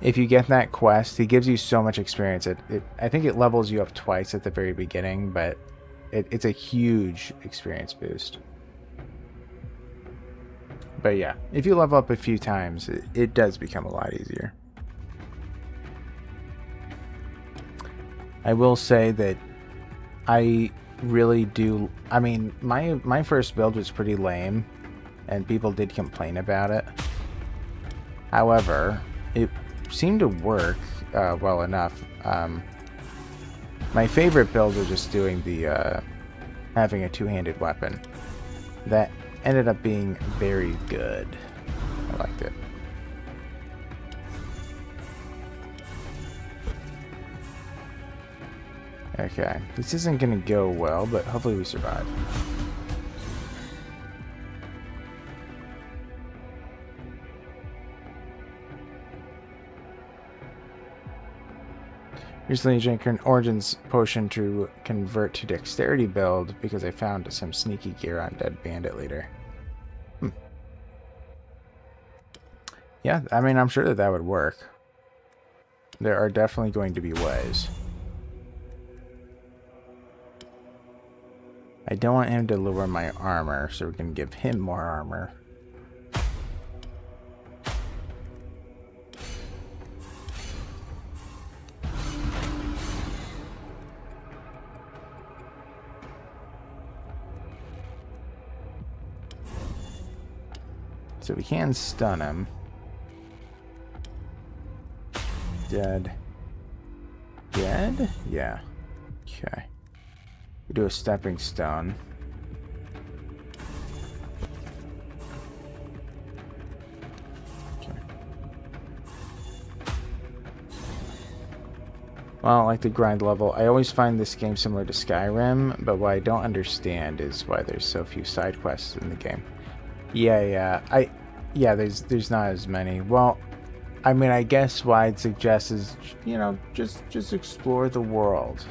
If you get that quest, he gives you so much experience. I think it levels you up twice at the very beginning, but it's a huge experience boost. But yeah, if you level up a few times, it does become a lot easier. I will say that I really do... I mean, my first build was pretty lame, and people did complain about it. However, it seemed to work well enough. My favorite build was just doing the having a two-handed weapon. That ended up being very good. I liked it. Okay, this isn't gonna go well, but hopefully we survive. Recently drank an Origins potion to convert to Dexterity build because I found some sneaky gear on Dead Bandit Leader. Yeah, I mean, I'm sure that would work. There are definitely going to be ways. I don't want him to lower my armor, so we can give him more armor. So we can stun him. Dead. Dead? Yeah. Okay. We do a stepping stone. Okay. Well, I like the grind level. I always find this game similar to Skyrim, but what I don't understand is why there's so few side quests in the game. Yeah, there's not as many. Well, I mean, I guess what I'd suggest is, you know, just explore the world.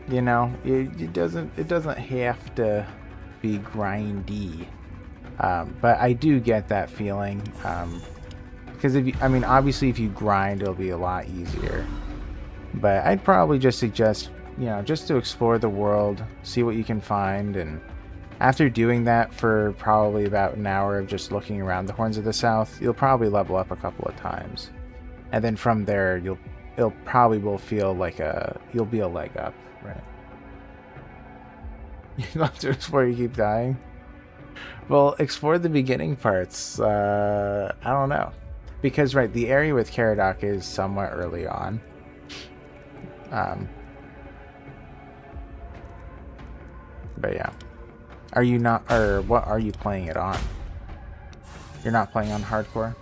You know, it doesn't have to be grindy. But I do get that feeling Because if you, I mean, obviously if you grind, it'll be a lot easier. But I'd probably just suggest, you know, just to explore the world, see what you can find, and after doing that for probably about an hour of just looking around the Horns of the South, you'll probably level up a couple of times. And then from there, it'll probably will feel like you'll be a leg up, right? You have to explore, you keep dying. Well, explore the beginning parts. I don't know. Because, right, the area with Caradoc is somewhat early on. But yeah. Are you not, or what are you playing it on? You're not playing on hardcore?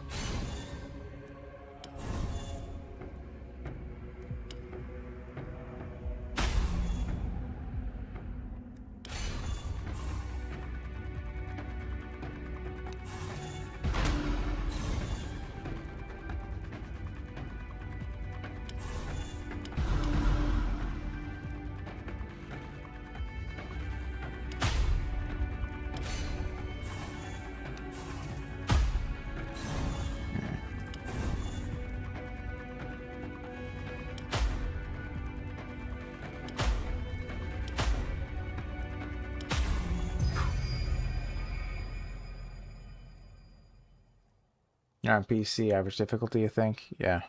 You're on PC, average difficulty, you think? Yeah.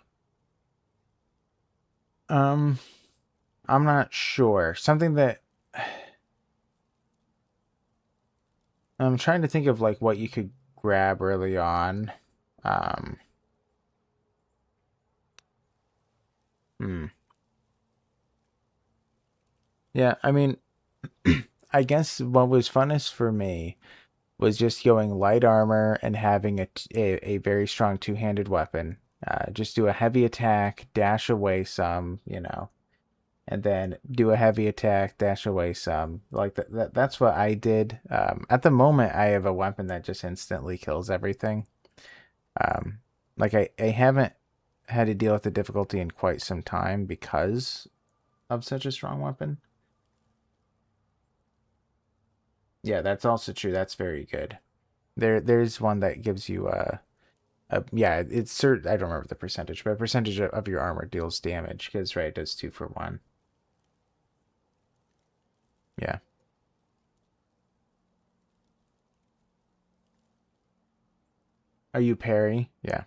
I'm not sure. Something that I'm trying to think of, like, what you could grab early on. Hmm. Yeah, I mean, I guess what was funnest for me was just going light armor and having a very strong two-handed weapon. Just do a heavy attack, dash away some, you know, and then do a heavy attack, dash away some. Like that's what I did. At the moment, I have a weapon that just instantly kills everything. Like I haven't had to deal with the difficulty in quite some time because of such a strong weapon. Yeah, that's also true. That's very good. There's one that gives you yeah, it's certain. I don't remember the percentage, but a percentage of your armor deals damage because right, it does 2 for 1. Yeah. Are you parry? Yeah.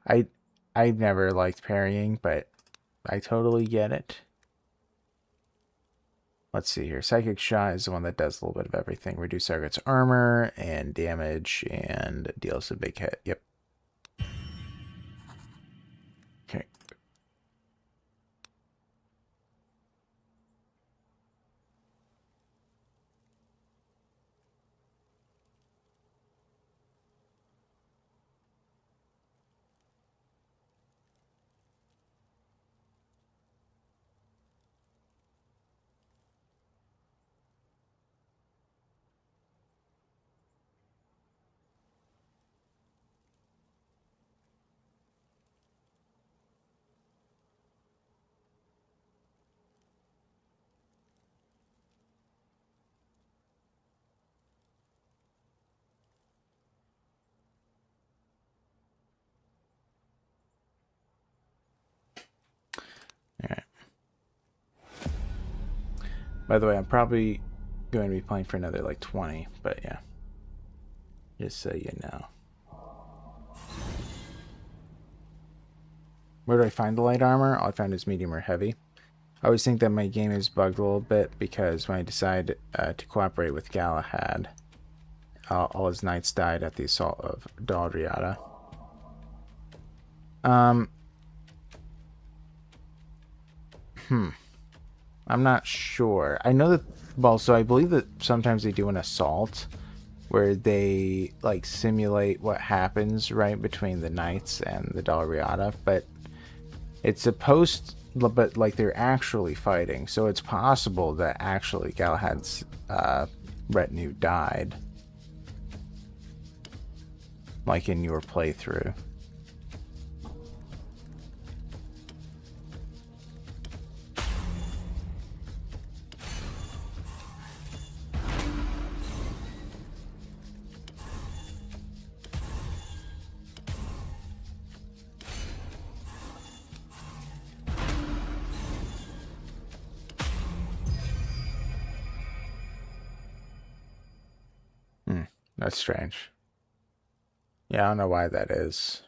I I've never liked parrying, but I totally get it. Let's see here. Psychic Shot is the one that does a little bit of everything. Reduce target's armor and damage and deals a big hit. Yep. Okay. All right. By the way, I'm probably going to be playing for another like 20, but yeah. Just so you know. Where do I find the light armor? All I found is medium or heavy. I always think that my game is bugged a little bit because when I decided to cooperate with Galahad, all his knights died at the assault of Dalriada. I'm not sure. I know that, well, so I believe that sometimes they do an assault where they like simulate what happens right between the knights and the Dalriada, but it's supposed, but like they're actually fighting, so it's possible that actually Galahad's retinue died, like in your playthrough. That's strange. Yeah, I don't know why that is.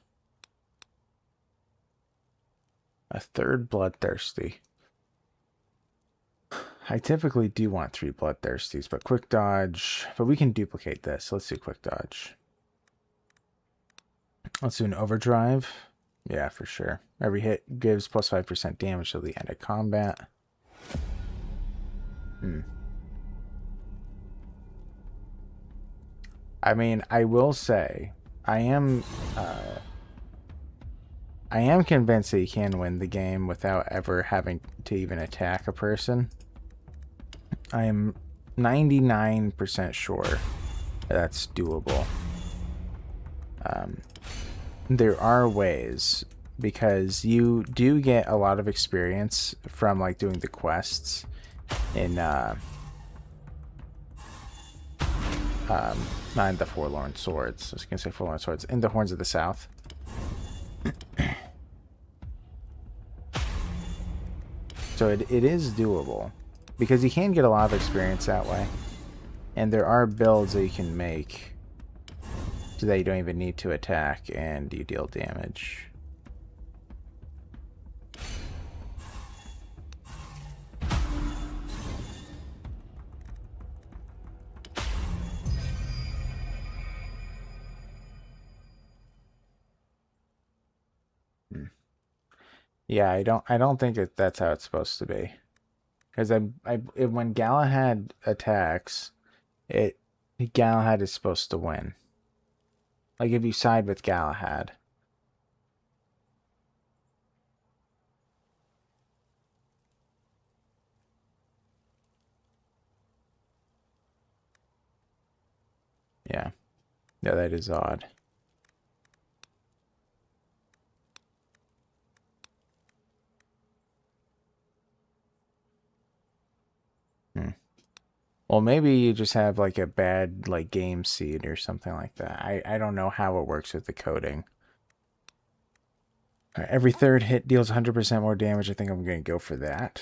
A third bloodthirsty. I typically do want 3 bloodthirsties, but quick dodge. But we can duplicate this. Let's do quick dodge. Let's do an overdrive. Yeah, for sure. Every hit gives plus 5% damage till the end of combat. I mean, I will say, I am convinced that you can win the game without ever having to even attack a person. I am 99% sure that's doable. There are ways, because you do get a lot of experience from like doing the quests in not in the Forlorn Swords. I was gonna say Forlorn Swords, in the Horns of the South. So it is doable, because you can get a lot of experience that way, and there are builds that you can make so that you don't even need to attack and you deal damage. Yeah, I don't think that's how it's supposed to be. Because when Galahad attacks, Galahad is supposed to win. Like if you side with Galahad. Yeah. Yeah, that is odd. Well, maybe you just have like a bad like game seed or something like that. I don't know how it works with the coding. Every third hit deals 100% more damage. I think I'm going to go for that.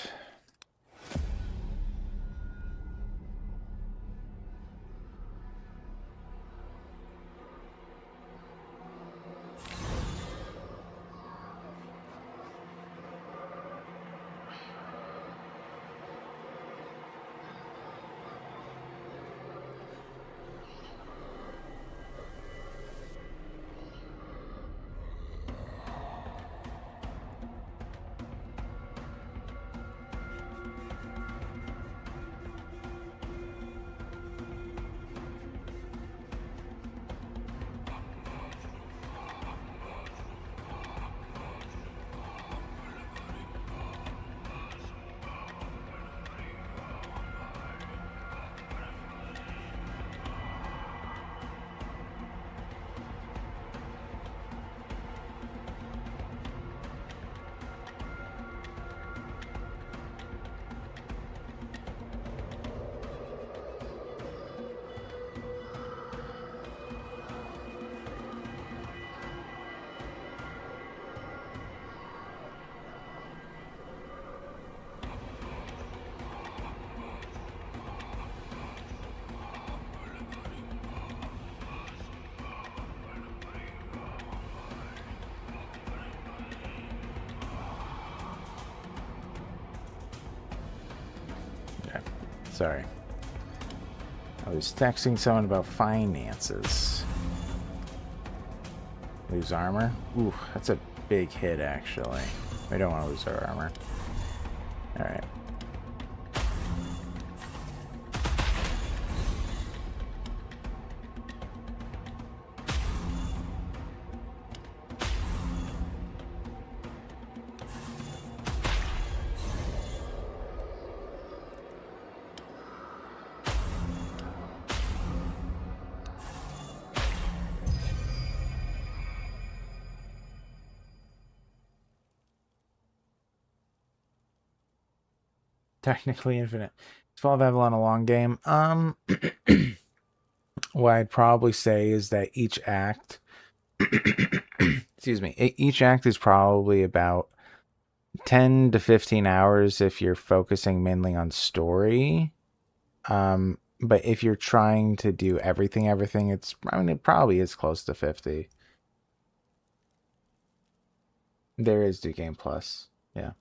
Sorry. I was texting someone about finances. Lose armor? Ooh, that's a big hit, actually. We don't want to lose our armor. Alright. Technically infinite. Fall of Avalon a long game. What I'd probably say is that each act excuse me, each act is probably about 10 to 15 hours if you're focusing mainly on story. But if you're trying to do everything, it's, I mean, it probably is close to 50. There is New Game Plus. Yeah.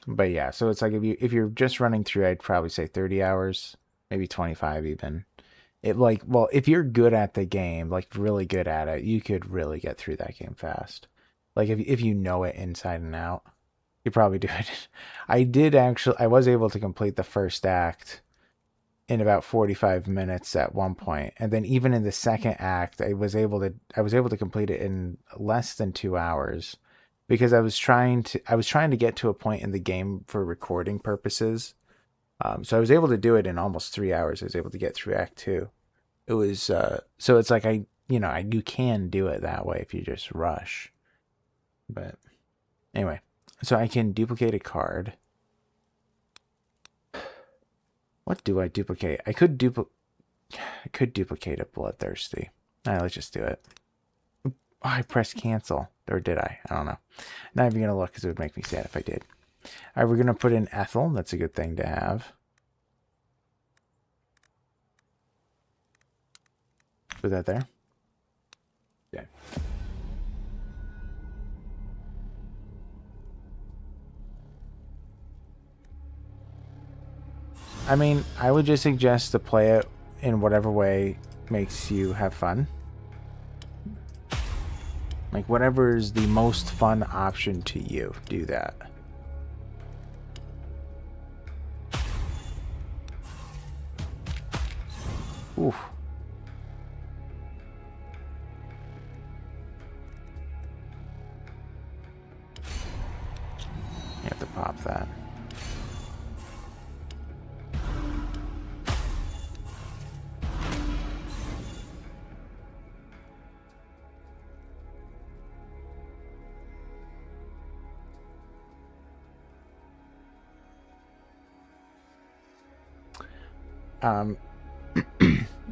But yeah, so it's like if you're just running through, I'd probably say 30 hours, maybe 25 even. It like, well, if you're good at the game, like really good at it, you could really get through that game fast. Like if you know it inside and out, you probably do it. I was able to complete the first act in about 45 minutes at one point, and then even in the second act, I was able to complete it in less than 2 hours because I was trying to get to a point in the game for recording purposes. So I was able to do it in almost 3 hours. I was able to get through Act Two. It was so it's like you can do it that way if you just rush. But anyway, so I can duplicate a card. What do I duplicate? I could duplicate a bloodthirsty. All right, let's just do it. Oh, I pressed cancel. Or did I? I don't know. Not even going to look because it would make me sad if I did. All right, we're going to put in Ethel. That's a good thing to have. Put that there. Yeah. I mean, I would just suggest to play it in whatever way makes you have fun. Like, whatever is the most fun option to you, do that. Oof. You have to pop that.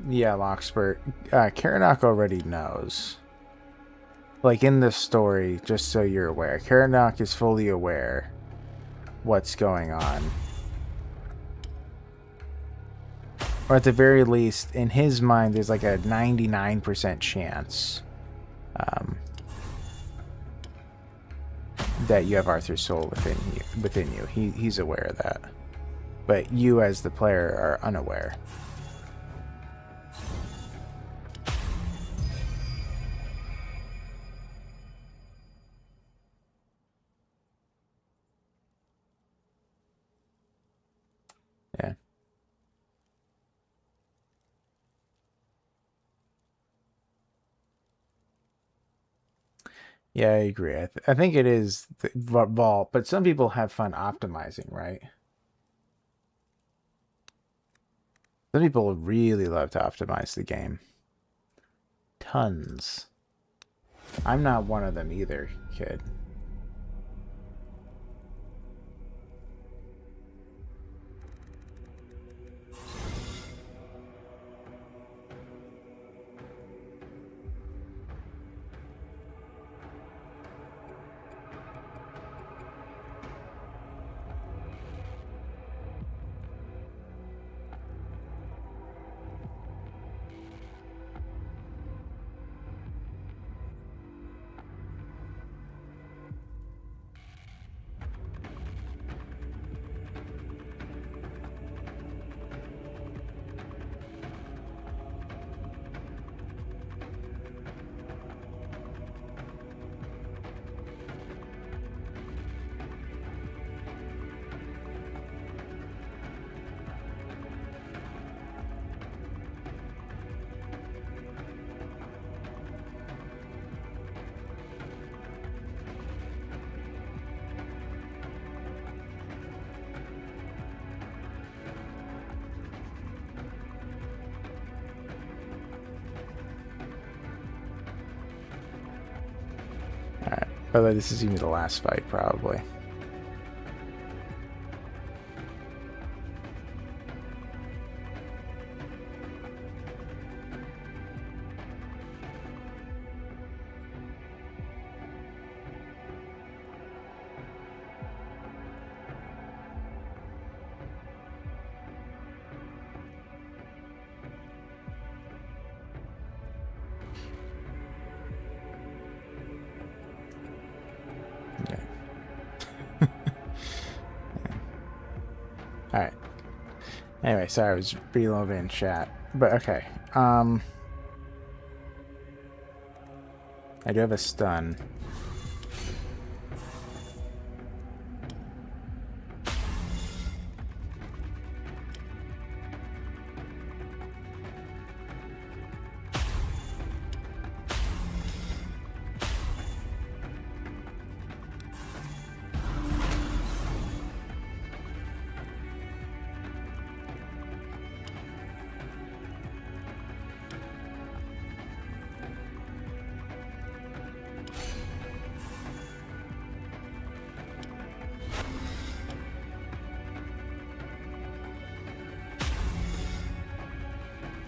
Yeah, Lockspurt. Karanak already knows. Like in this story, just so you're aware, Karanak is fully aware what's going on. Or at the very least, in his mind, there's like a 99% chance that you have Arthur's soul within you. He's aware of that. But you as the player are unaware. Yeah. Yeah, I agree. I think it is vault, but some people have fun optimizing, right? Some people really love to optimize the game. Tons. I'm not one of them either, kid. Alright. By the way, this is even the last fight, probably. Anyway, sorry, I was reloading chat. But okay. I do have a stun.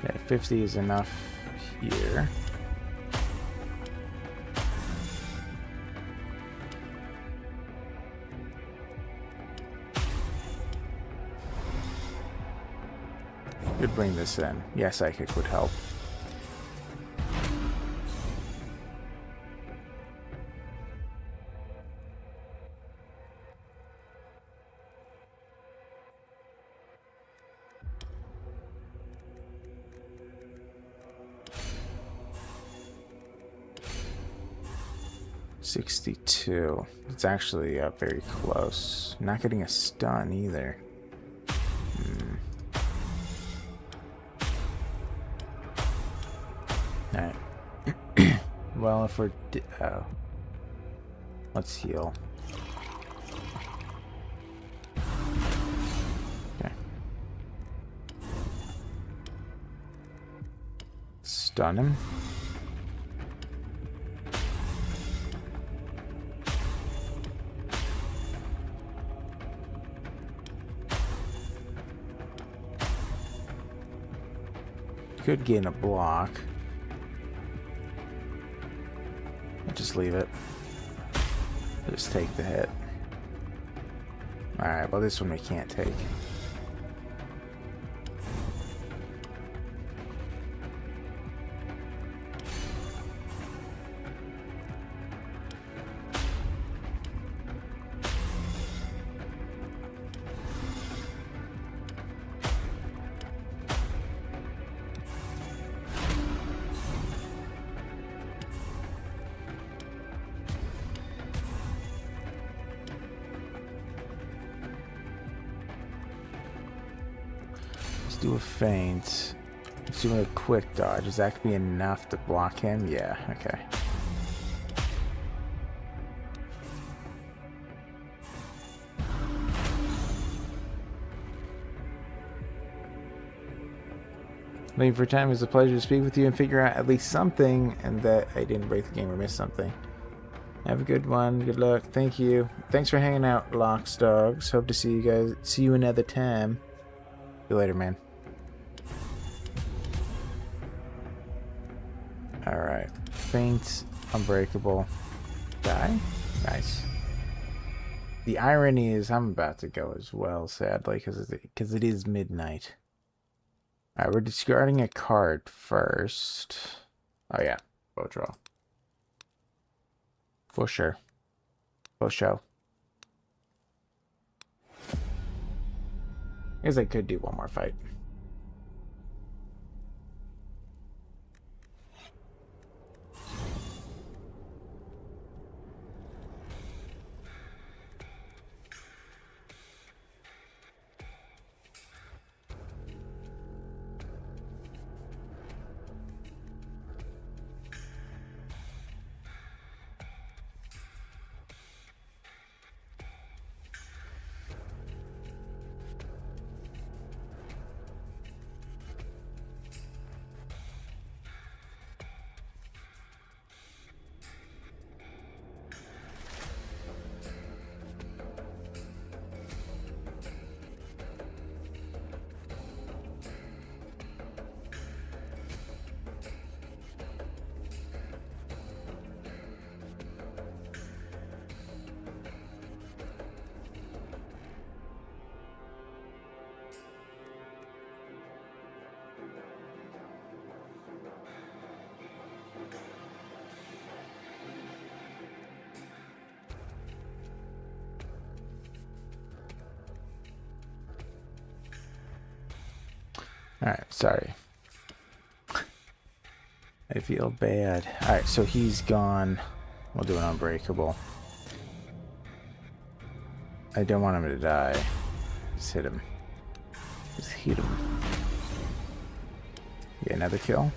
Okay, 50 is enough here. Could bring this in. Yeah, psychic would help. $62. It's actually very close. Not getting a stun either. Alright. Well, if we're... let's heal. Okay. Stun him. Could gain a block. I'll just leave it. Just take the hit. Alright, well this one we can't take. Do a feint. Let's do a quick dodge. Is that gonna be enough to block him? Yeah, okay. Looking for time. It was a pleasure to speak with you and figure out at least something, and that I didn't break the game or miss something. Have a good one. Good luck. Thank you. Thanks for hanging out, Locks Dogs. Hope to see you guys. See you another time. See you later, man. Alright. Feint, unbreakable. Die? Nice. The irony is I'm about to go as well, sadly, because it is midnight. Alright, we're discarding a card first. Oh yeah, bow draw. For sure. For show. I guess I could do one more fight. Alright, sorry. I feel bad. Alright, so he's gone. We'll do an unbreakable. I don't want him to die. Just hit him. Just hit him. Get another kill.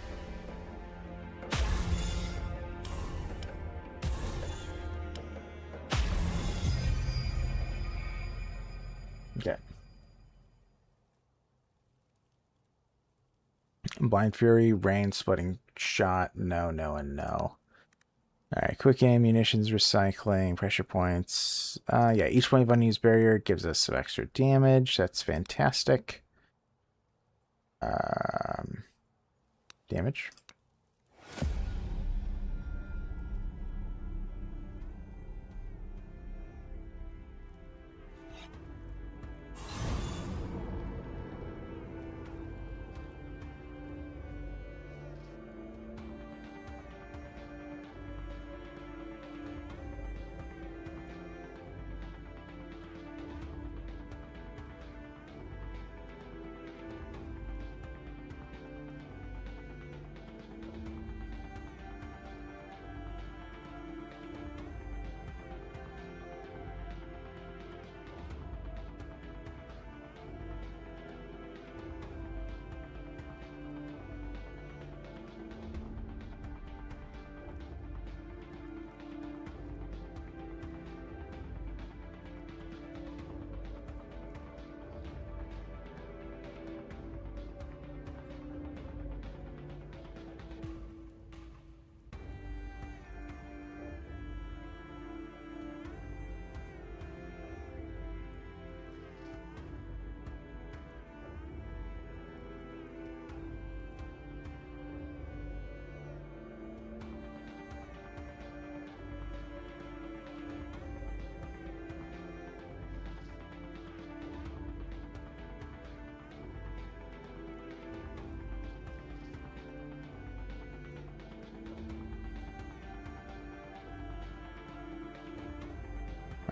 Okay. Blind Fury, Rain, Splitting Shot. No, no, and no. Alright, quick aim, munitions, recycling, pressure points. Yeah, each point of unused barrier gives us some extra damage. That's fantastic. Damage.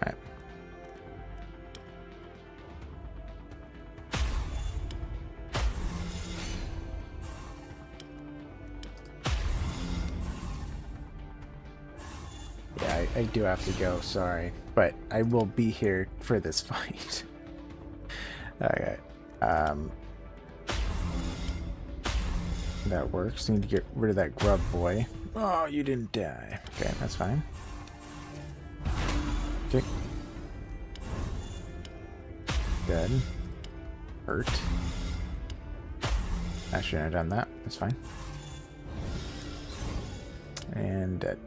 Alright. Yeah, I do have to go, sorry. But I will be here for this fight. Okay. That works. Need to get rid of that grub boy. Oh, you didn't die. Okay, that's fine. Okay. Dead. Hurt. I shouldn't have done that. That's fine. And dead.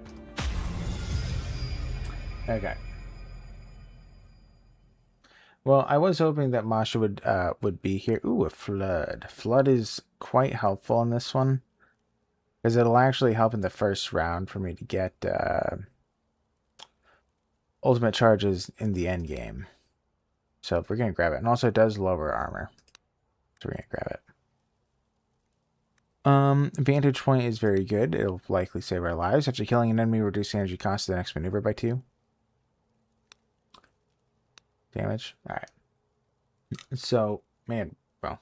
Okay. Well, I was hoping that Masha would be here. Ooh, a flood. Flood is quite helpful in this one, because it'll actually help in the first round for me to get ultimate charges in the end game. So if we're gonna grab it, and also it does lower armor, so we're gonna grab it. Vantage point is very good. It'll likely save our lives. After killing an enemy, reduce energy cost of the next maneuver by 2. Damage. All right. So, man, well,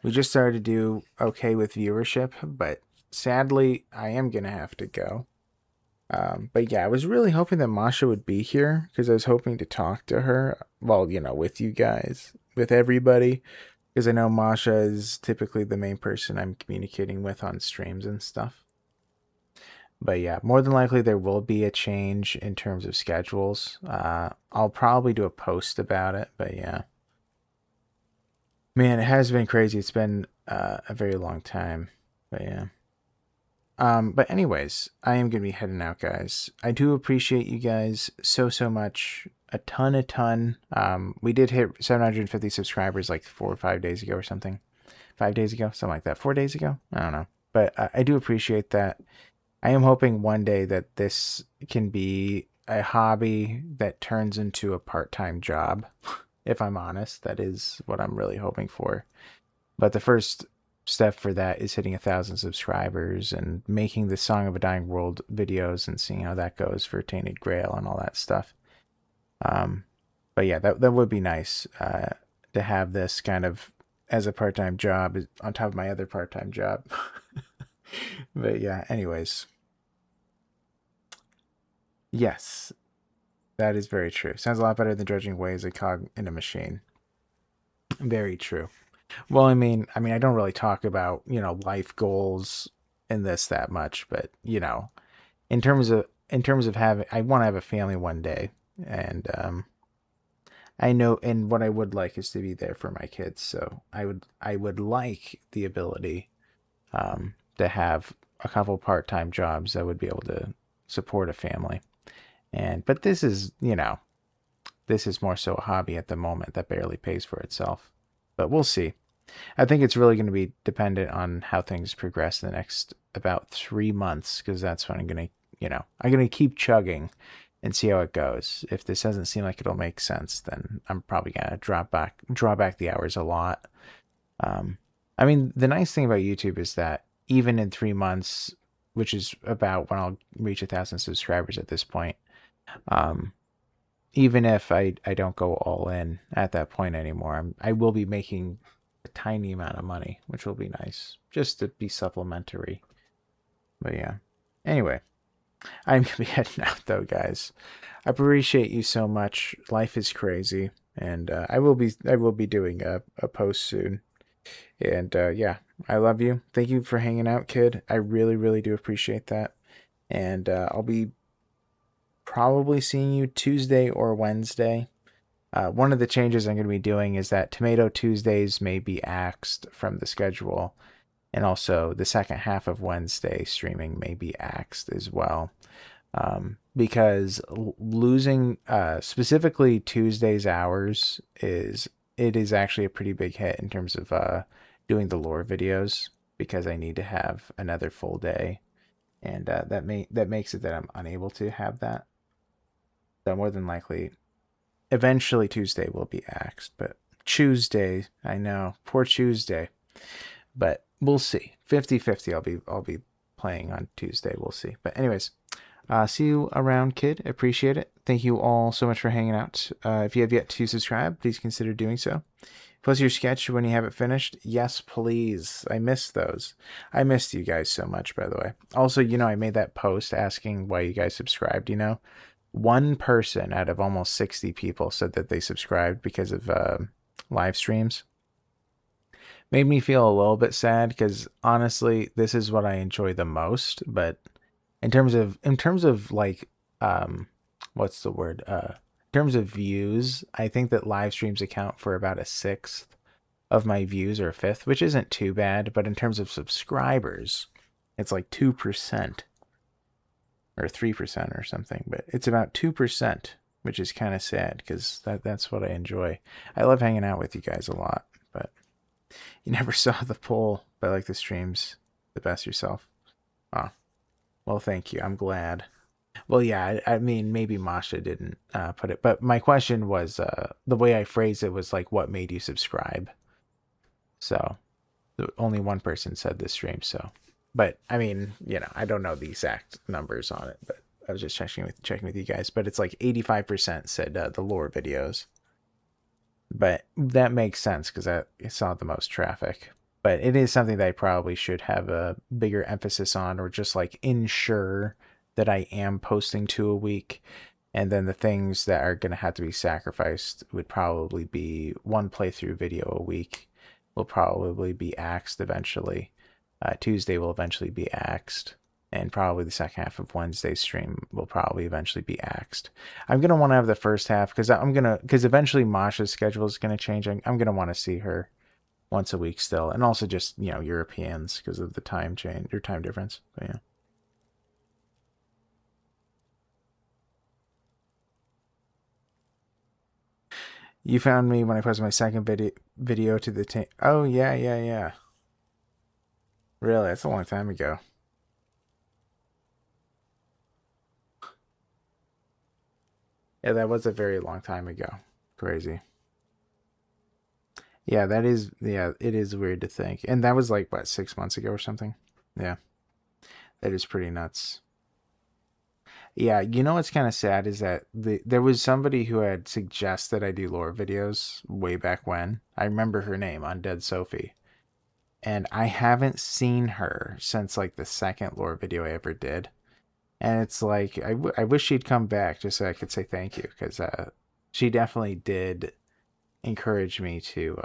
we just started to do okay with viewership, but sadly, I am gonna have to go. But yeah, I was really hoping that Masha would be here, because I was hoping to talk to her. Well, you know, with you guys, with everybody, because I know Masha is typically the main person I'm communicating with on streams and stuff. But yeah, more than likely there will be a change in terms of schedules. I'll probably do a post about it, but yeah. Man, it has been crazy. It's been a very long time, but yeah. But anyways, I am going to be heading out, guys. I do appreciate you guys so much. A ton. We did hit 750 subscribers like 4 or 5 days ago or something. 5 days ago, something like that. 4 days ago? I don't know. But I do appreciate that. I am hoping one day that this can be a hobby that turns into a part-time job. If I'm honest, that is what I'm really hoping for. But the first step for that is hitting 1,000 subscribers and making the Song of a Dying World videos and seeing how that goes for Tainted Grail and all that stuff. But yeah, that would be nice to have this kind of as a part-time job on top of my other part-time job. But yeah, anyways. Yes, that is very true. Sounds a lot better than drudging away as a cog in a machine. Very true. Well, I don't really talk about, life goals in this that much, but, in terms of having, I want to have a family one day, and I know, and what I would like is to be there for my kids. So I would like the ability to have a couple part-time jobs that would be able to support a family. But this is more so a hobby at the moment that barely pays for itself. But we'll see. I think it's really going to be dependent on how things progress in the next about 3 months, because that's when I'm going to keep chugging and see how it goes. If this doesn't seem like it'll make sense, then I'm probably going to draw back the hours a lot. The nice thing about YouTube is that even in 3 months, which is about when I'll reach 1,000 subscribers at this point, even if I don't go all in at that point anymore, I will be making a tiny amount of money, which will be nice, just to be supplementary. But yeah. Anyway, I'm gonna be heading out though, guys. I appreciate you so much. Life is crazy, and I will be doing a post soon. And yeah, I love you. Thank you for hanging out, kid. I really, really do appreciate that. And I'll be probably seeing you Tuesday or Wednesday. One of the changes I'm going to be doing is that Tomato Tuesdays may be axed from the schedule, and also the second half of Wednesday streaming may be axed as well. Because losing specifically Tuesday's hours is actually a pretty big hit in terms of doing the lore videos, because I need to have another full day, and that makes it that I'm unable to have that. So more than likely, eventually Tuesday will be axed, but Tuesday, I know, poor Tuesday, but we'll see. 50-50 I'll be playing on Tuesday. We'll see. But anyways, see you around, kid. Appreciate it. Thank you all so much for hanging out. If you have yet to subscribe, please consider doing so. Post your sketch when you have it finished. Yes, please. I missed those. I missed you guys so much, by the way. Also, I made that post asking why you guys subscribed, One person out of almost 60 people said that they subscribed because of live streams. Made me feel a little bit sad, because honestly, this is what I enjoy the most. But in terms of like, what's the word? In terms of views, I think that live streams account for about a sixth of my views, or a fifth, which isn't too bad. But in terms of subscribers, it's like 2%. Or 3% or something, but it's about 2%, which is kind of sad, because that's what I enjoy. I love hanging out with you guys a lot, but you never saw the poll, but like the streams the best yourself. Oh, well, thank you. I'm glad. Well, yeah, I mean, maybe Masha didn't put it, but my question was, the way I phrased it was like, what made you subscribe? So only one person said this stream, so. But I mean, I don't know the exact numbers on it, but I was just checking with you guys. But it's like 85% said the lore videos. But that makes sense, because I saw the most traffic. But it is something that I probably should have a bigger emphasis on, or just like ensure that I am posting 2 a week. And then the things that are going to have to be sacrificed would probably be one playthrough video a week will probably be axed eventually. Tuesday will eventually be axed, and probably the second half of Wednesday's stream will probably eventually be axed. I'm gonna want to have the first half, because eventually Masha's schedule is gonna change. I'm gonna want to see her once a week still, and also just Europeans, because of the time change or time difference. But yeah. You found me when I posted my second video to the Oh yeah. Really, that's a long time ago. Yeah, that was a very long time ago. Crazy. Yeah, it is weird to think. And that was like, what, 6 months ago or something? Yeah. That is pretty nuts. Yeah, you know what's kind of sad is that there was somebody who had suggested I do lore videos way back when. I remember her name, Undead Sophie. And I haven't seen her since like the second lore video I ever did. And it's like, I wish she'd come back just so I could say thank you, because she definitely did encourage me to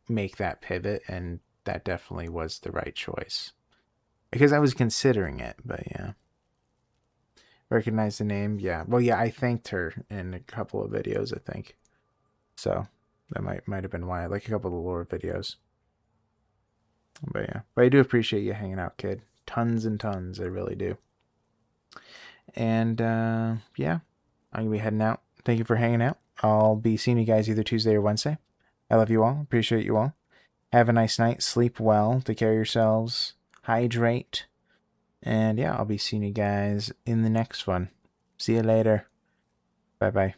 make that pivot, and that definitely was the right choice. Because I was considering it, but yeah. Recognize the name? Yeah. Well, yeah, I thanked her in a couple of videos, I think. So that might have been why. Like a couple of the lore videos. But yeah. But I do appreciate you hanging out, kid. Tons and tons. I really do. And yeah, I'm going to be heading out. Thank you for hanging out. I'll be seeing you guys either Tuesday or Wednesday. I love you all. Appreciate you all. Have a nice night. Sleep well. Take care of yourselves. Hydrate. And yeah, I'll be seeing you guys in the next one. See you later. Bye bye.